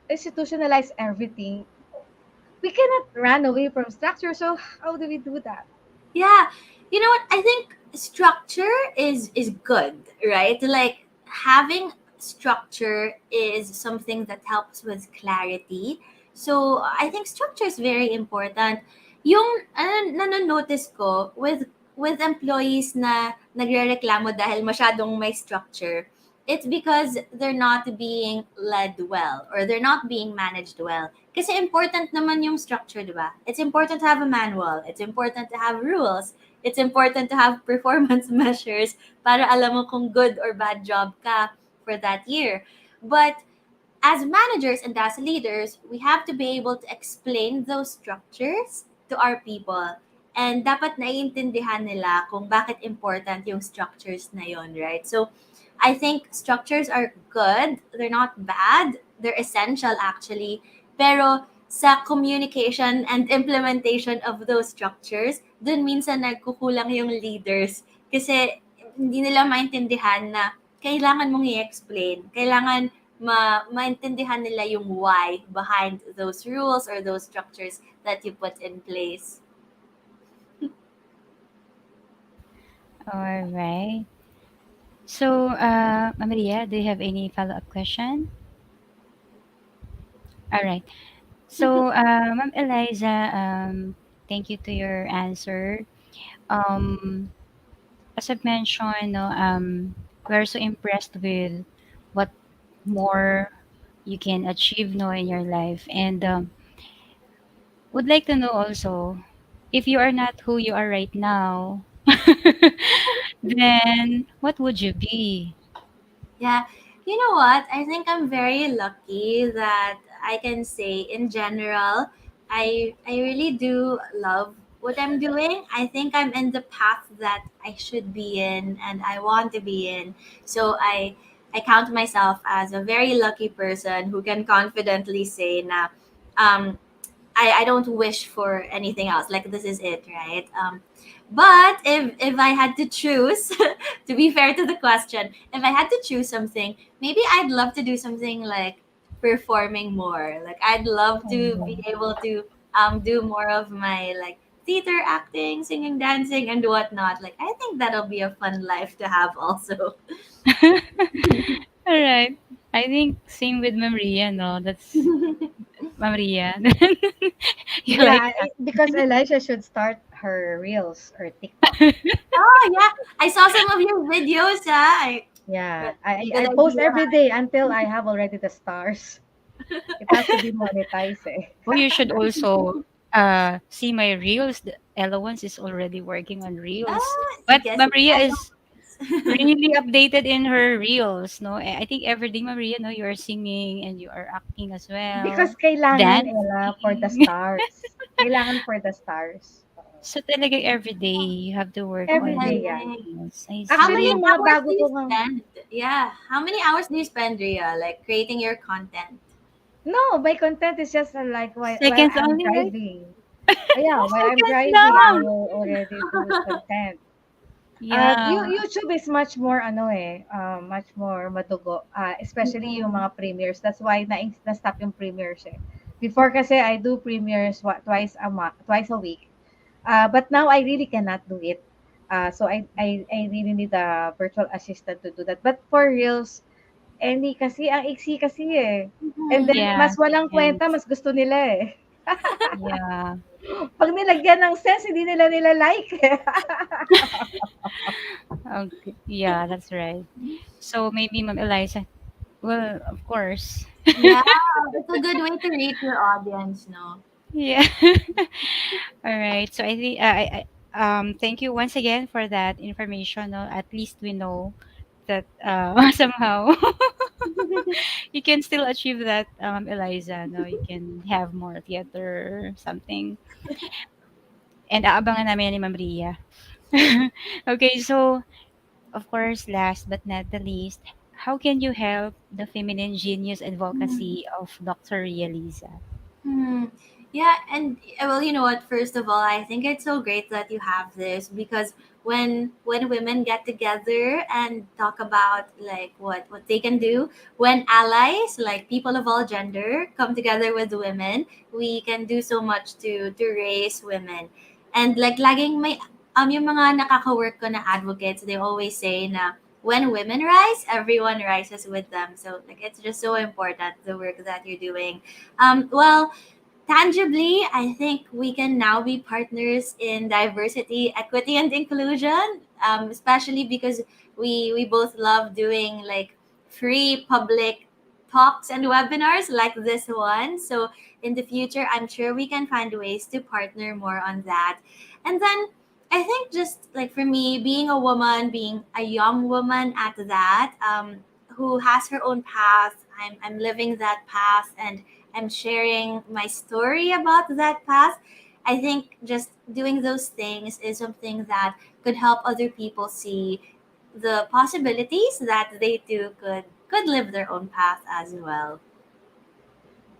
institutionalize everything, we cannot run away from structure. So how do we do that? Yeah. You know what? I think structure is good, right? Like having structure is something that helps with clarity. So I think structure is very important. Yung nanonotice ko with employees na nagrereklamo dahil masyadong may structure, it's because they're not being led well or they're not being managed well. Kasi important naman yung structure, di ba? It's important to have a manual. It's important to have rules. It's important to have performance measures para alam mo kung good or bad job ka for that year. But as managers and as leaders, we have to be able to explain those structures to our people. And dapat naiintindihan nila kung bakit important yung structures na yon, right? So, I think structures are good. They're not bad. They're essential actually. Pero sa communication and implementation of those structures, dun minsan nagkukulang yung leaders. Kasi hindi nila maintindihan na kailangan mong i-explain. Kailangan maintindihan nila yung why behind those rules or those structures that you put in place. All right. So, Maria, do you have any follow-up question? All right. So, Ma'am Eliza, thank you to your answer. Um, as I've mentioned, no, we're so impressed with what more you can achieve, no, in your life, and would like to know also if you are not who you are right now, then what would you be? Yeah. You know what? I think I'm very lucky that I can say in general, I really do love what I'm doing. I think I'm in the path that I should be in and I want to be in. So I count myself as a very lucky person who can confidently say na um I don't wish for anything else. Like this is it, right? But if I had to choose, to be fair to the question, if I had to choose something, maybe I'd love to do something like performing more. Like I'd love to be able to do more of my like theater acting, singing, dancing, and whatnot. Like I think that'll be a fun life to have also. All right. I think same with Maria, no? That's Maria. You like Yeah, because Elisha should start her reels or TikTok. Oh yeah, I saw some of your videos. Yeah, I Good post idea. every day until I have already the stars. It has to be monetized, eh. Well, you should also see my reels. The Ella ones is already working on reels. But Yes, Maria I is really updated in her reels, no? I think every day, Maria, no, you are singing and you are acting as well, Because kailangan, Ella, for the dancing. stars. Kailangan for the stars. So talaga every day you have to work Every on day your yan. reels. I How Actually, many see. yung mga hours bago do ko you nga. spend? Yeah. How many hours do you spend, Ria, like creating your content? No, my content is just like while Seconds I'm only, right? driving. Yeah, while I'm Seconds driving, I lang. will already do content. Yeah. YouTube is much more much more madugo. Especially yung mga premieres. That's why na-stop yung premieres eh. Before kasi I do premieres twice a week. But now I really cannot do it. So I really need a virtual assistant to do that. But for reels, any kasi ang iksi kasi eh. And Mhm. then Yeah. mas walang And kwenta, mas gusto nila eh. yeah. Pag nilagyan ng sense, hindi nila like eh. Okay. Yeah, that's right. So maybe Ma'am Eliza. Well, of course. Yeah, it's a good way to reach your audience, no? Yeah. All right. So I think thank you once again for that information. No? At least we know that somehow you can still achieve that, Eliza. No, you can have more theater something. And aabangan namin yan ni Ma'am Ria. Okay, so of course, last but not the least, how can you help the feminine genius advocacy of Dr. Ria Liza? Hmm. Yeah, and well, you know what? First of all, I think it's so great that you have this because when women get together and talk about like what they can do, when allies like people of all gender come together with women, we can do so much to raise women. And like laging may yung mga nakaka-work ko na advocates, they always say na when women rise, everyone rises with them. So like it's just so important the work that you're doing. Well, tangibly, I think we can now be partners in diversity, equity, and inclusion, especially because we both love doing like free public talks and webinars like this one. So in the future, I'm sure we can find ways to partner more on that. And then I think just like for me, being a woman, being a young woman at that, who has her own path, I'm living that path and I'm sharing my story about that path. I think just doing those things is something that could help other people see the possibilities that they too could live their own path as well.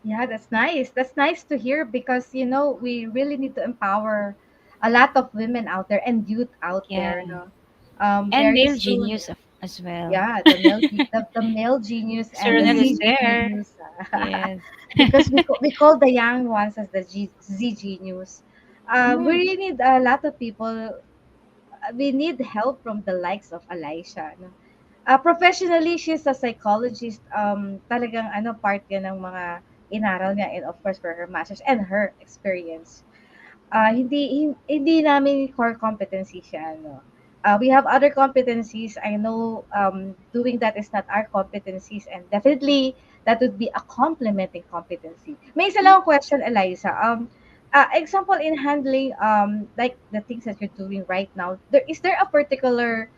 Yeah, that's nice. That's nice to hear because we really need to empower a lot of women out there and youth out Yeah. there, no. And Very male soon. genius as well. Yeah, the male genius Sir and the Ronel is Z there. genius. Yes. Because we call the young ones as the Z genius. We Mm. really need a lot of people. We need help from the likes of Elisha, no? Professionally, she's a psychologist. Talagang part yan ng mga inaral niya, and of course for her masters and her experience. Hindi namin core competency siya, no. We have other competencies. I know doing that is not our competencies, and definitely that would be a complementing competency. May isa lang akong question, Eliza. Example in handling like the things that you're doing right now. Is there a particular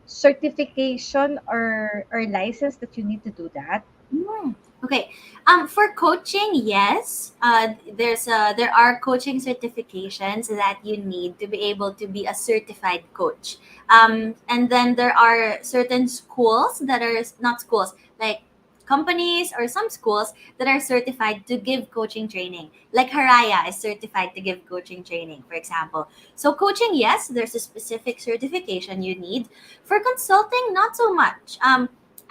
certification or license that you need to do that? Mm. Okay. For coaching, yes. There are coaching certifications that you need to be able to be a certified coach. And then there are certain schools that are not schools, like companies or some schools that are certified to give coaching training. Like Haraya is certified to give coaching training, for example. So coaching, yes, there's a specific certification you need. For consulting, not so much.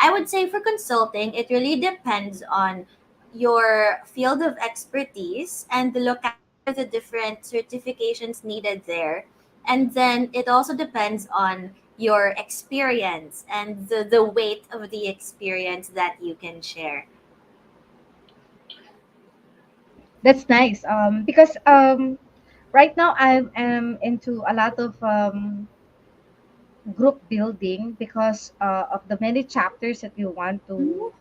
I would say for consulting, it really depends on your field of expertise and look at the different certifications needed there. And then it also depends on your experience and the weight of the experience that you can share. That's nice. Because right now I am into a lot of group building because of the many chapters that we want Mhm.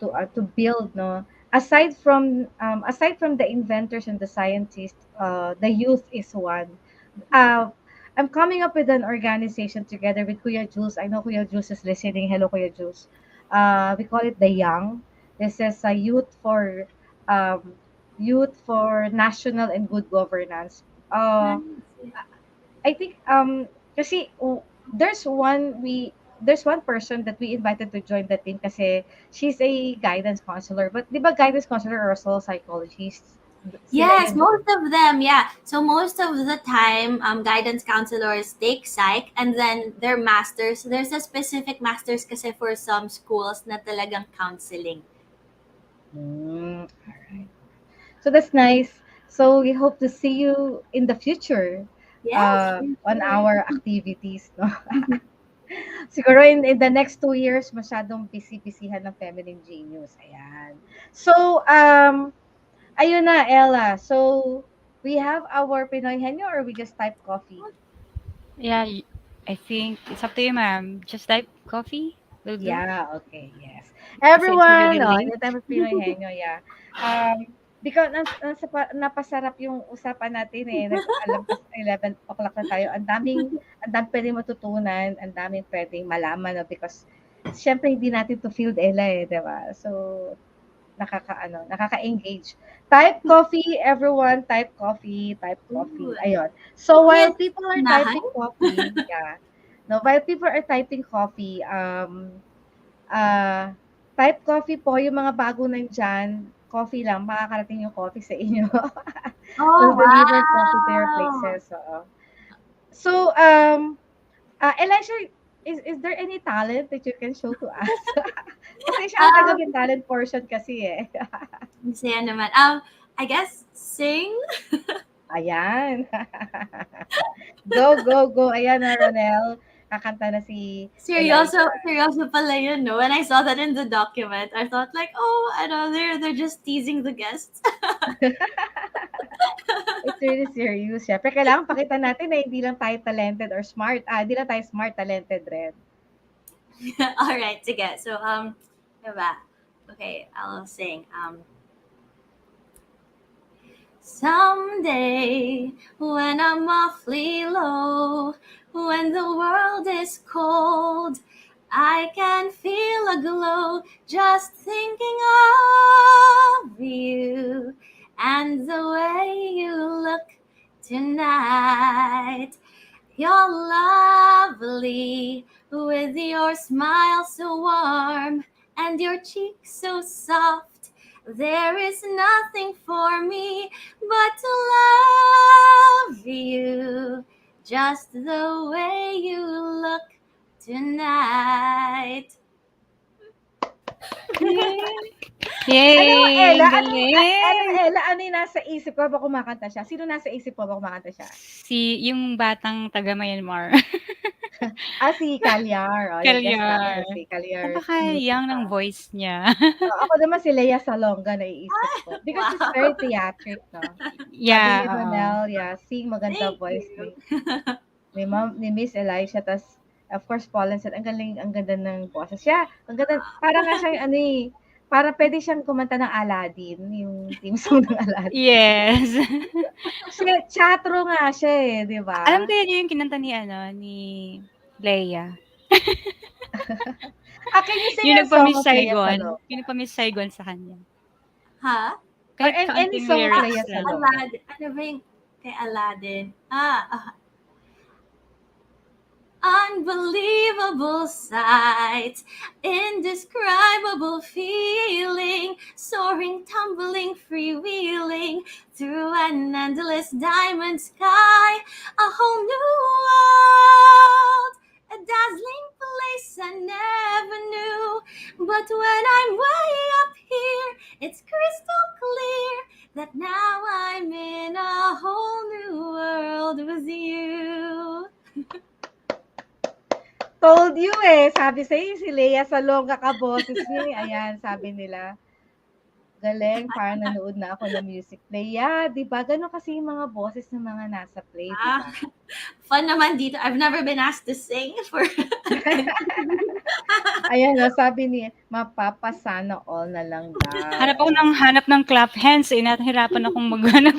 to build, no. Aside from the inventors and the scientists, the youth is one. uh, I'm coming up with an organization together with Kuya Jules. I know Kuya Jules is listening. Hello, Kuya Jules. We call it the Young. This is a um, youth for national and good governance. Nice. I think kasi there's one person that we invited to join the team kasi she's a guidance counselor. But di ba guidance counselor or also psychologist? Sila Yes, yun. most of them, yeah. So most of the time, guidance counselors take psych and then their masters. There's a specific masters kasi for some schools na talagang counseling. Mm, all right. So that's nice. So we hope to see you in the future Yes, for on sure. our activities. No? Siguro in the next 2 years, masyadong busy-busyhan ng Feminine Genius. Ayan. So, ayun na, Ella. So, we have our Pinoy Henyo or we just type coffee? Yeah, I think it's up to you, ma'am. Just type coffee will do. Yeah, okay, yes. Kasi it's Everyone, already late. anytime Pinoy Henyo, yeah. Because napasarap yung usapan natin eh. Nagpaalampas 11 o'clock na tayo. Ang daming pwedeng matutunan, ang daming pwedeng malaman, no? Because syempre hindi natin to field Ella eh, di ba? So, nakaka-engage. Type coffee, everyone. Type coffee, type coffee. Ooh. Ayun. So, while Yes, people are unahan. typing coffee, yeah. No, while people are typing coffee, type coffee po, yung mga bago nandyan, coffee lang, makakarating yung coffee sa inyo. Oh, We'll deliver coffee to your wow. places. So, Elisha, is there any talent that you can show to us? Kasi siya ang taga talent portion kasi eh. Masaya naman. I guess sing. Ayan. Go. Ayan na, Ronel. Kakanta na si Seryoso, Elisa. seryoso pala yun, no? When I saw that in the document, I thought like, oh, I know, they're just teasing the guests. It's really serious. Siyempre, kailangan pakita natin na hindi lang tayo talented or smart. Hindi lang tayo smart, talented rin. All right, sige. So, diba? Okay, I'll sing. Someday, when I'm awfully low, when the world is cold, I can feel a glow just thinking of you and the way you look tonight. You're lovely with your smile so warm and your cheeks so soft. There is nothing for me but to love you just the way you look tonight. Yay! Ella, Galing! ano yung nasa isip ko ba kumakanta siya? Sino nasa isip ko ba kumakanta siya? Yung batang taga Myanmar. Si Calyar. Yes, Calyar. si Calyar. Napaka-young ng voice niya. Ako naman si Lea Salonga naiisip ko. Because she's very theatric, no? Yeah. Sabi ni Ronel, sing maganda Thank voice you. ni Miss Elisha. Tas, of course, Paul and said, ang ganda ng boses. Siya, ang ganda, parang nga siyang para pwede siyang kumanta ng Aladdin, yung theme song ng Aladdin. Yes. Chatro nga siya eh, di ba? Alam ko yun yung kinanta ni Leia. Can you sing Yung a song nagpa-Miss of Lea Saigon. Salonga? Yung nagpa-Miss Saigon sa kanya. Ha? Kahit Or any kaunting song of lyrics Lea lang. Salonga. Aladdin. Ano ba yung kay Aladdin? Unbelievable sight, indescribable feeling, soaring, tumbling, freewheeling through an endless diamond sky, a whole new world, a dazzling place I never knew. But when I'm way up here, it's crystal clear that now I'm in a whole new world with you. Told you eh. Sabi sa'yo, si Lea Salonga ka boses niya eh. Ayan, sabi nila. Galing, parang nanood na ako ng music play. Di ba? Ganun kasi yung mga boses ng mga nasa play, di ba? Fun naman dito. I've never been asked to sing for... Ayan, sabi niya, mapapasana all na lang daw. Hanap ng clap hands eh. Nahirapan akong maghanap.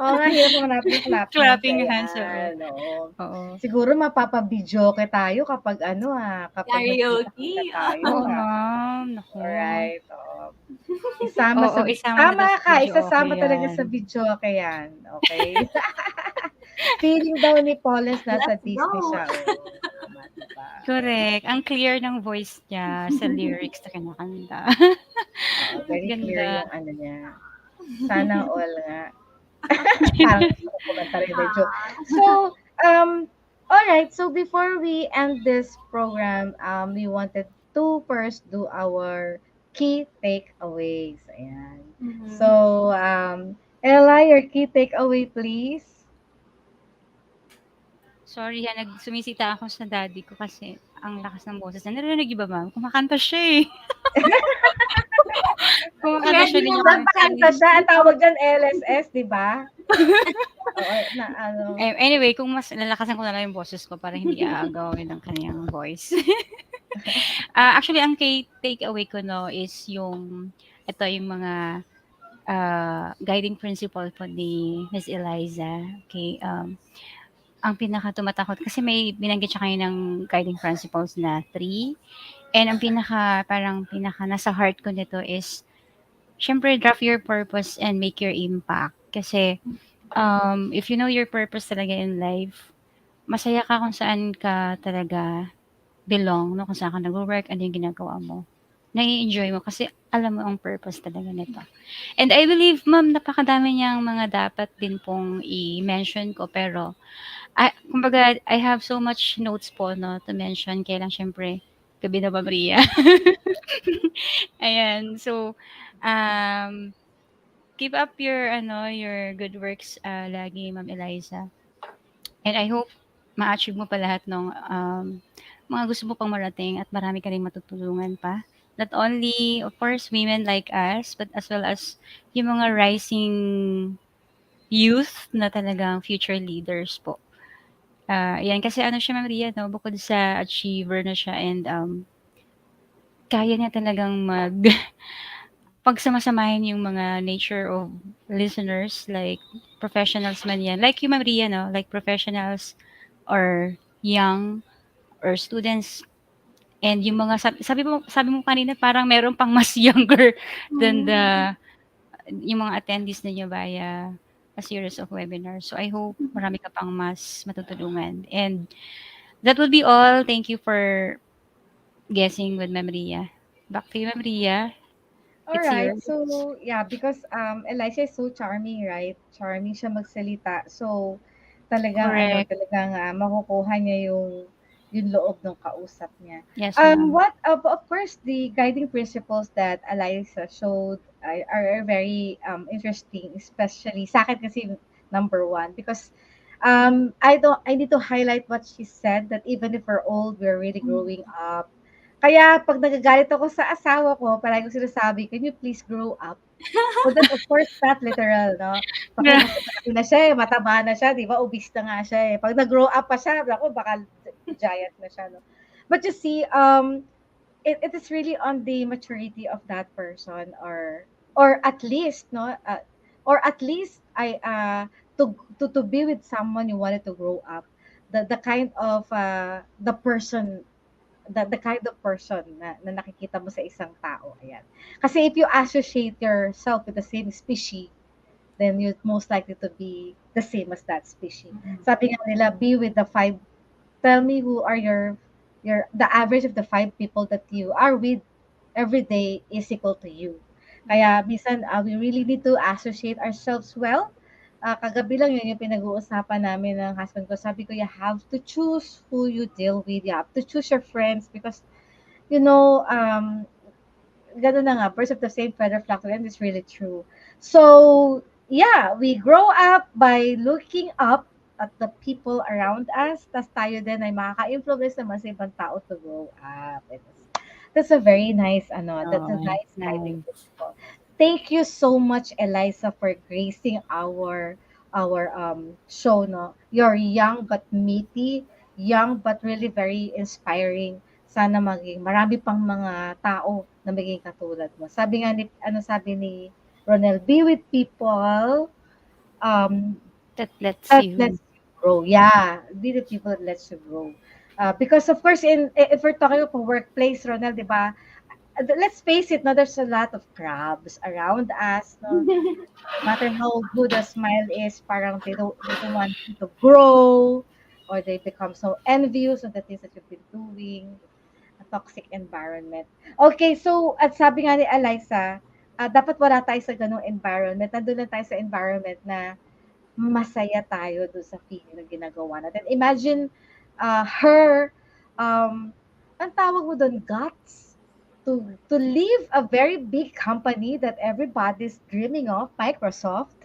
Oo nga, hirap mo hanapin yung Clapping hands. Oo. Siguro mapapabidyoke tayo kapag kapag Karaoke. nagkita tayo. Oo, ma'am. Naku. Alright. Isama Oo, isama Tama na ka, sa isasama videoke talaga yan. sa videoke yan. Okay? Feeling daw ni Paulus nasa Let's Disney go. siya. Tama, diba? Correct. Ang clear ng voice niya sa lyrics na kinakanta. Very Ganda. clear yung niya. Sana all nga. Parang gusto ko kumanta rin medyo. So, alright. So, before we end this program, we wanted to first do our key takeaways. Ayan. Mhm. So, Ella, your key takeaway, please. Sorry ha, sumisita ako sa daddy ko kasi ang lakas ng boses niya. Narinig niyo ba, ma'am? Kumakanta siya, eh. Kumakanta siya Ready din yung naman mga Nagpakanta kami. siya, ang tawag diyan LSS, 'di ba? Oo, na ano. Anyway, kung mas lalakasan ko na lang yung boses ko para hindi aagawin ng kaniyang voice. Actually, ang take away ko 'no is ito yung mga, guiding principle po ni Miss Eliza, okay? Ang pinakatumatakot kasi may binanggit siya ng guiding principles na 3 and ang pinaka nasa heart ko nito is siyempre draft your purpose and make your impact. Kasi, if you know your purpose talaga in life, masaya ka kung saan ka talaga belong 'no, kung saan ka nagwo-work, ano yung ginagawa mo. Nai-enjoy mo kasi alam mo ang purpose talaga nito. And I believe ma'am napakadami niyang mga dapat din pong i-mention ko pero, kumbaga I have so much notes po 'no to mention kaya lang siyempre gabi na Ma'am Ria. Ayan, so, um, keep up your your good works, lagi Ma'am Eliza. And I hope ma-achieve mo pa lahat ng mga gusto mo pang marating at marami ka ring matutulungan pa. Not only, of course, women like us, but as well as yung mga rising youth na talagang future leaders po. Yan, kasi ano siya, Ma'am Ria, no, bukod sa achiever na siya and kaya niya talagang pagsamasamahin yung mga nature of listeners, like professionals man yan. Like yung Ma'am Ria, no, like professionals or young or students and yung mga sabi mo kanina parang meron pang mas younger than yung mga attendees ninyo via a series of webinars. So I hope marami ka pang mas matutulungan. And that would be all. Thank you for guessing with Ma'am Ria. Back to you, Ma'am Ria. All It's right. yours. So, yeah, because Elisha is so charming, right? Charming siya magsalita. So, Correct. talagang makukuha niya yung loob ng kausap niya. Yes, ma'am. What of course the guiding principles that Eliza showed are very interesting, especially sa akin kasi number one because I need to highlight what she said that even if we're old, we're really growing up. Kaya pag nagagalit ako sa asawa ko, palagi ko sinasabi, "Can you please grow up?" Well, that of course not literal, no? Yeah. Kasi malaki na siya, eh, mataba na siya, 'di ba? Obese na nga siya, eh. Pag nag-grow up pa siya, naku, baka giant na siya, no? But you see, it is really on the maturity of that person or at least, no? Or at least to be with someone you wanted to grow up. The kind of the kind of person na nakikita mo sa isang tao. Ayan. Kasi if you associate yourself with the same species, then you're most likely to be the same as that species. Sabi nga nila, be with the five, tell me who are the average of the five people that you are with every day is equal to you. Kaya minsan, we really need to associate ourselves well. Kagabi lang yun yung pinag-uusapan namin ng husband ko. Sabi ko, you have to choose who you deal with. You have to choose your friends because, you know, gano'n na nga, birds of the same feather flock together, and it's really true. So, yeah, we grow up by looking up at the people around us, tas tayo din ay makaka-influence naman sa ibang tao to grow up. That's a very nice, that's a Oh, nice guiding nice. principle. Thank you so much, Eliza, for gracing our show. No, you're young but meaty, young but really very inspiring. Sana maging marami pang mga tao na maging katulad mo. Sabi nga ni sabi ni Ronel, be with people um That lets that you. lets you grow. Yeah, be the people that lets you grow. Because of course, if we're talking about workplace, Ronel, di ba? Let's face it, no, there's a lot of crabs around us. No? No matter how good a smile is, parang they don't want you to grow, or they become so envious of the things that you've been doing. A toxic environment. Okay, so at sabi nga ni Eliza, dapat wala tayo sa ganung environment. Nandun lang tayo sa environment na masaya tayo doon sa feeling na ginagawa natin. Imagine her, ang tawag mo doon, guts to leave a very big company that everybody's dreaming of, Microsoft,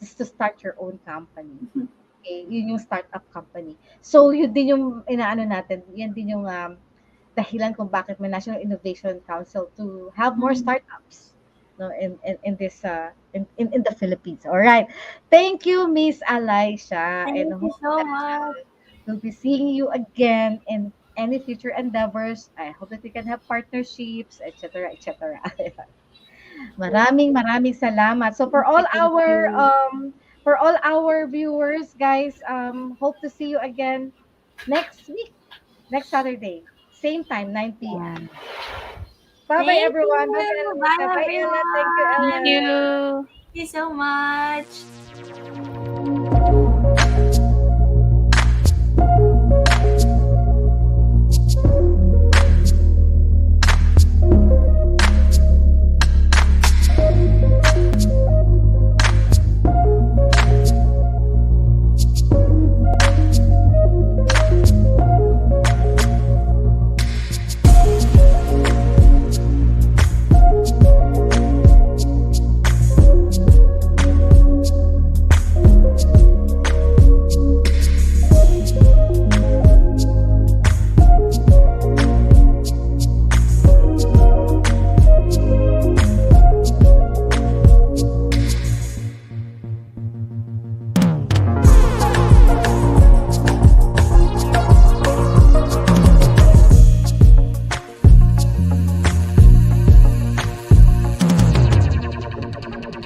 just to start your own company. Okay, yun yung startup company. So, yun din yung inaano natin, yan din yung dahilan kung bakit may National Innovation Council to have more Mhm. startups no in this in the Philippines. All right. Thank you, Miss Elizha, and Thank you hope so that much. we'll be seeing you again in any future endeavors. I hope that we can have partnerships, etc., etc. Maraming salamat. So Thank you. for all our viewers, guys, hope to see you again next week, next Saturday, same time, 9 Yeah. p.m. Bye-bye, Thank everyone. Bye-bye, you. Elisa. Bye, Bye, Ella. Thank you, Thank everyone. Ella. you. Thank you so much.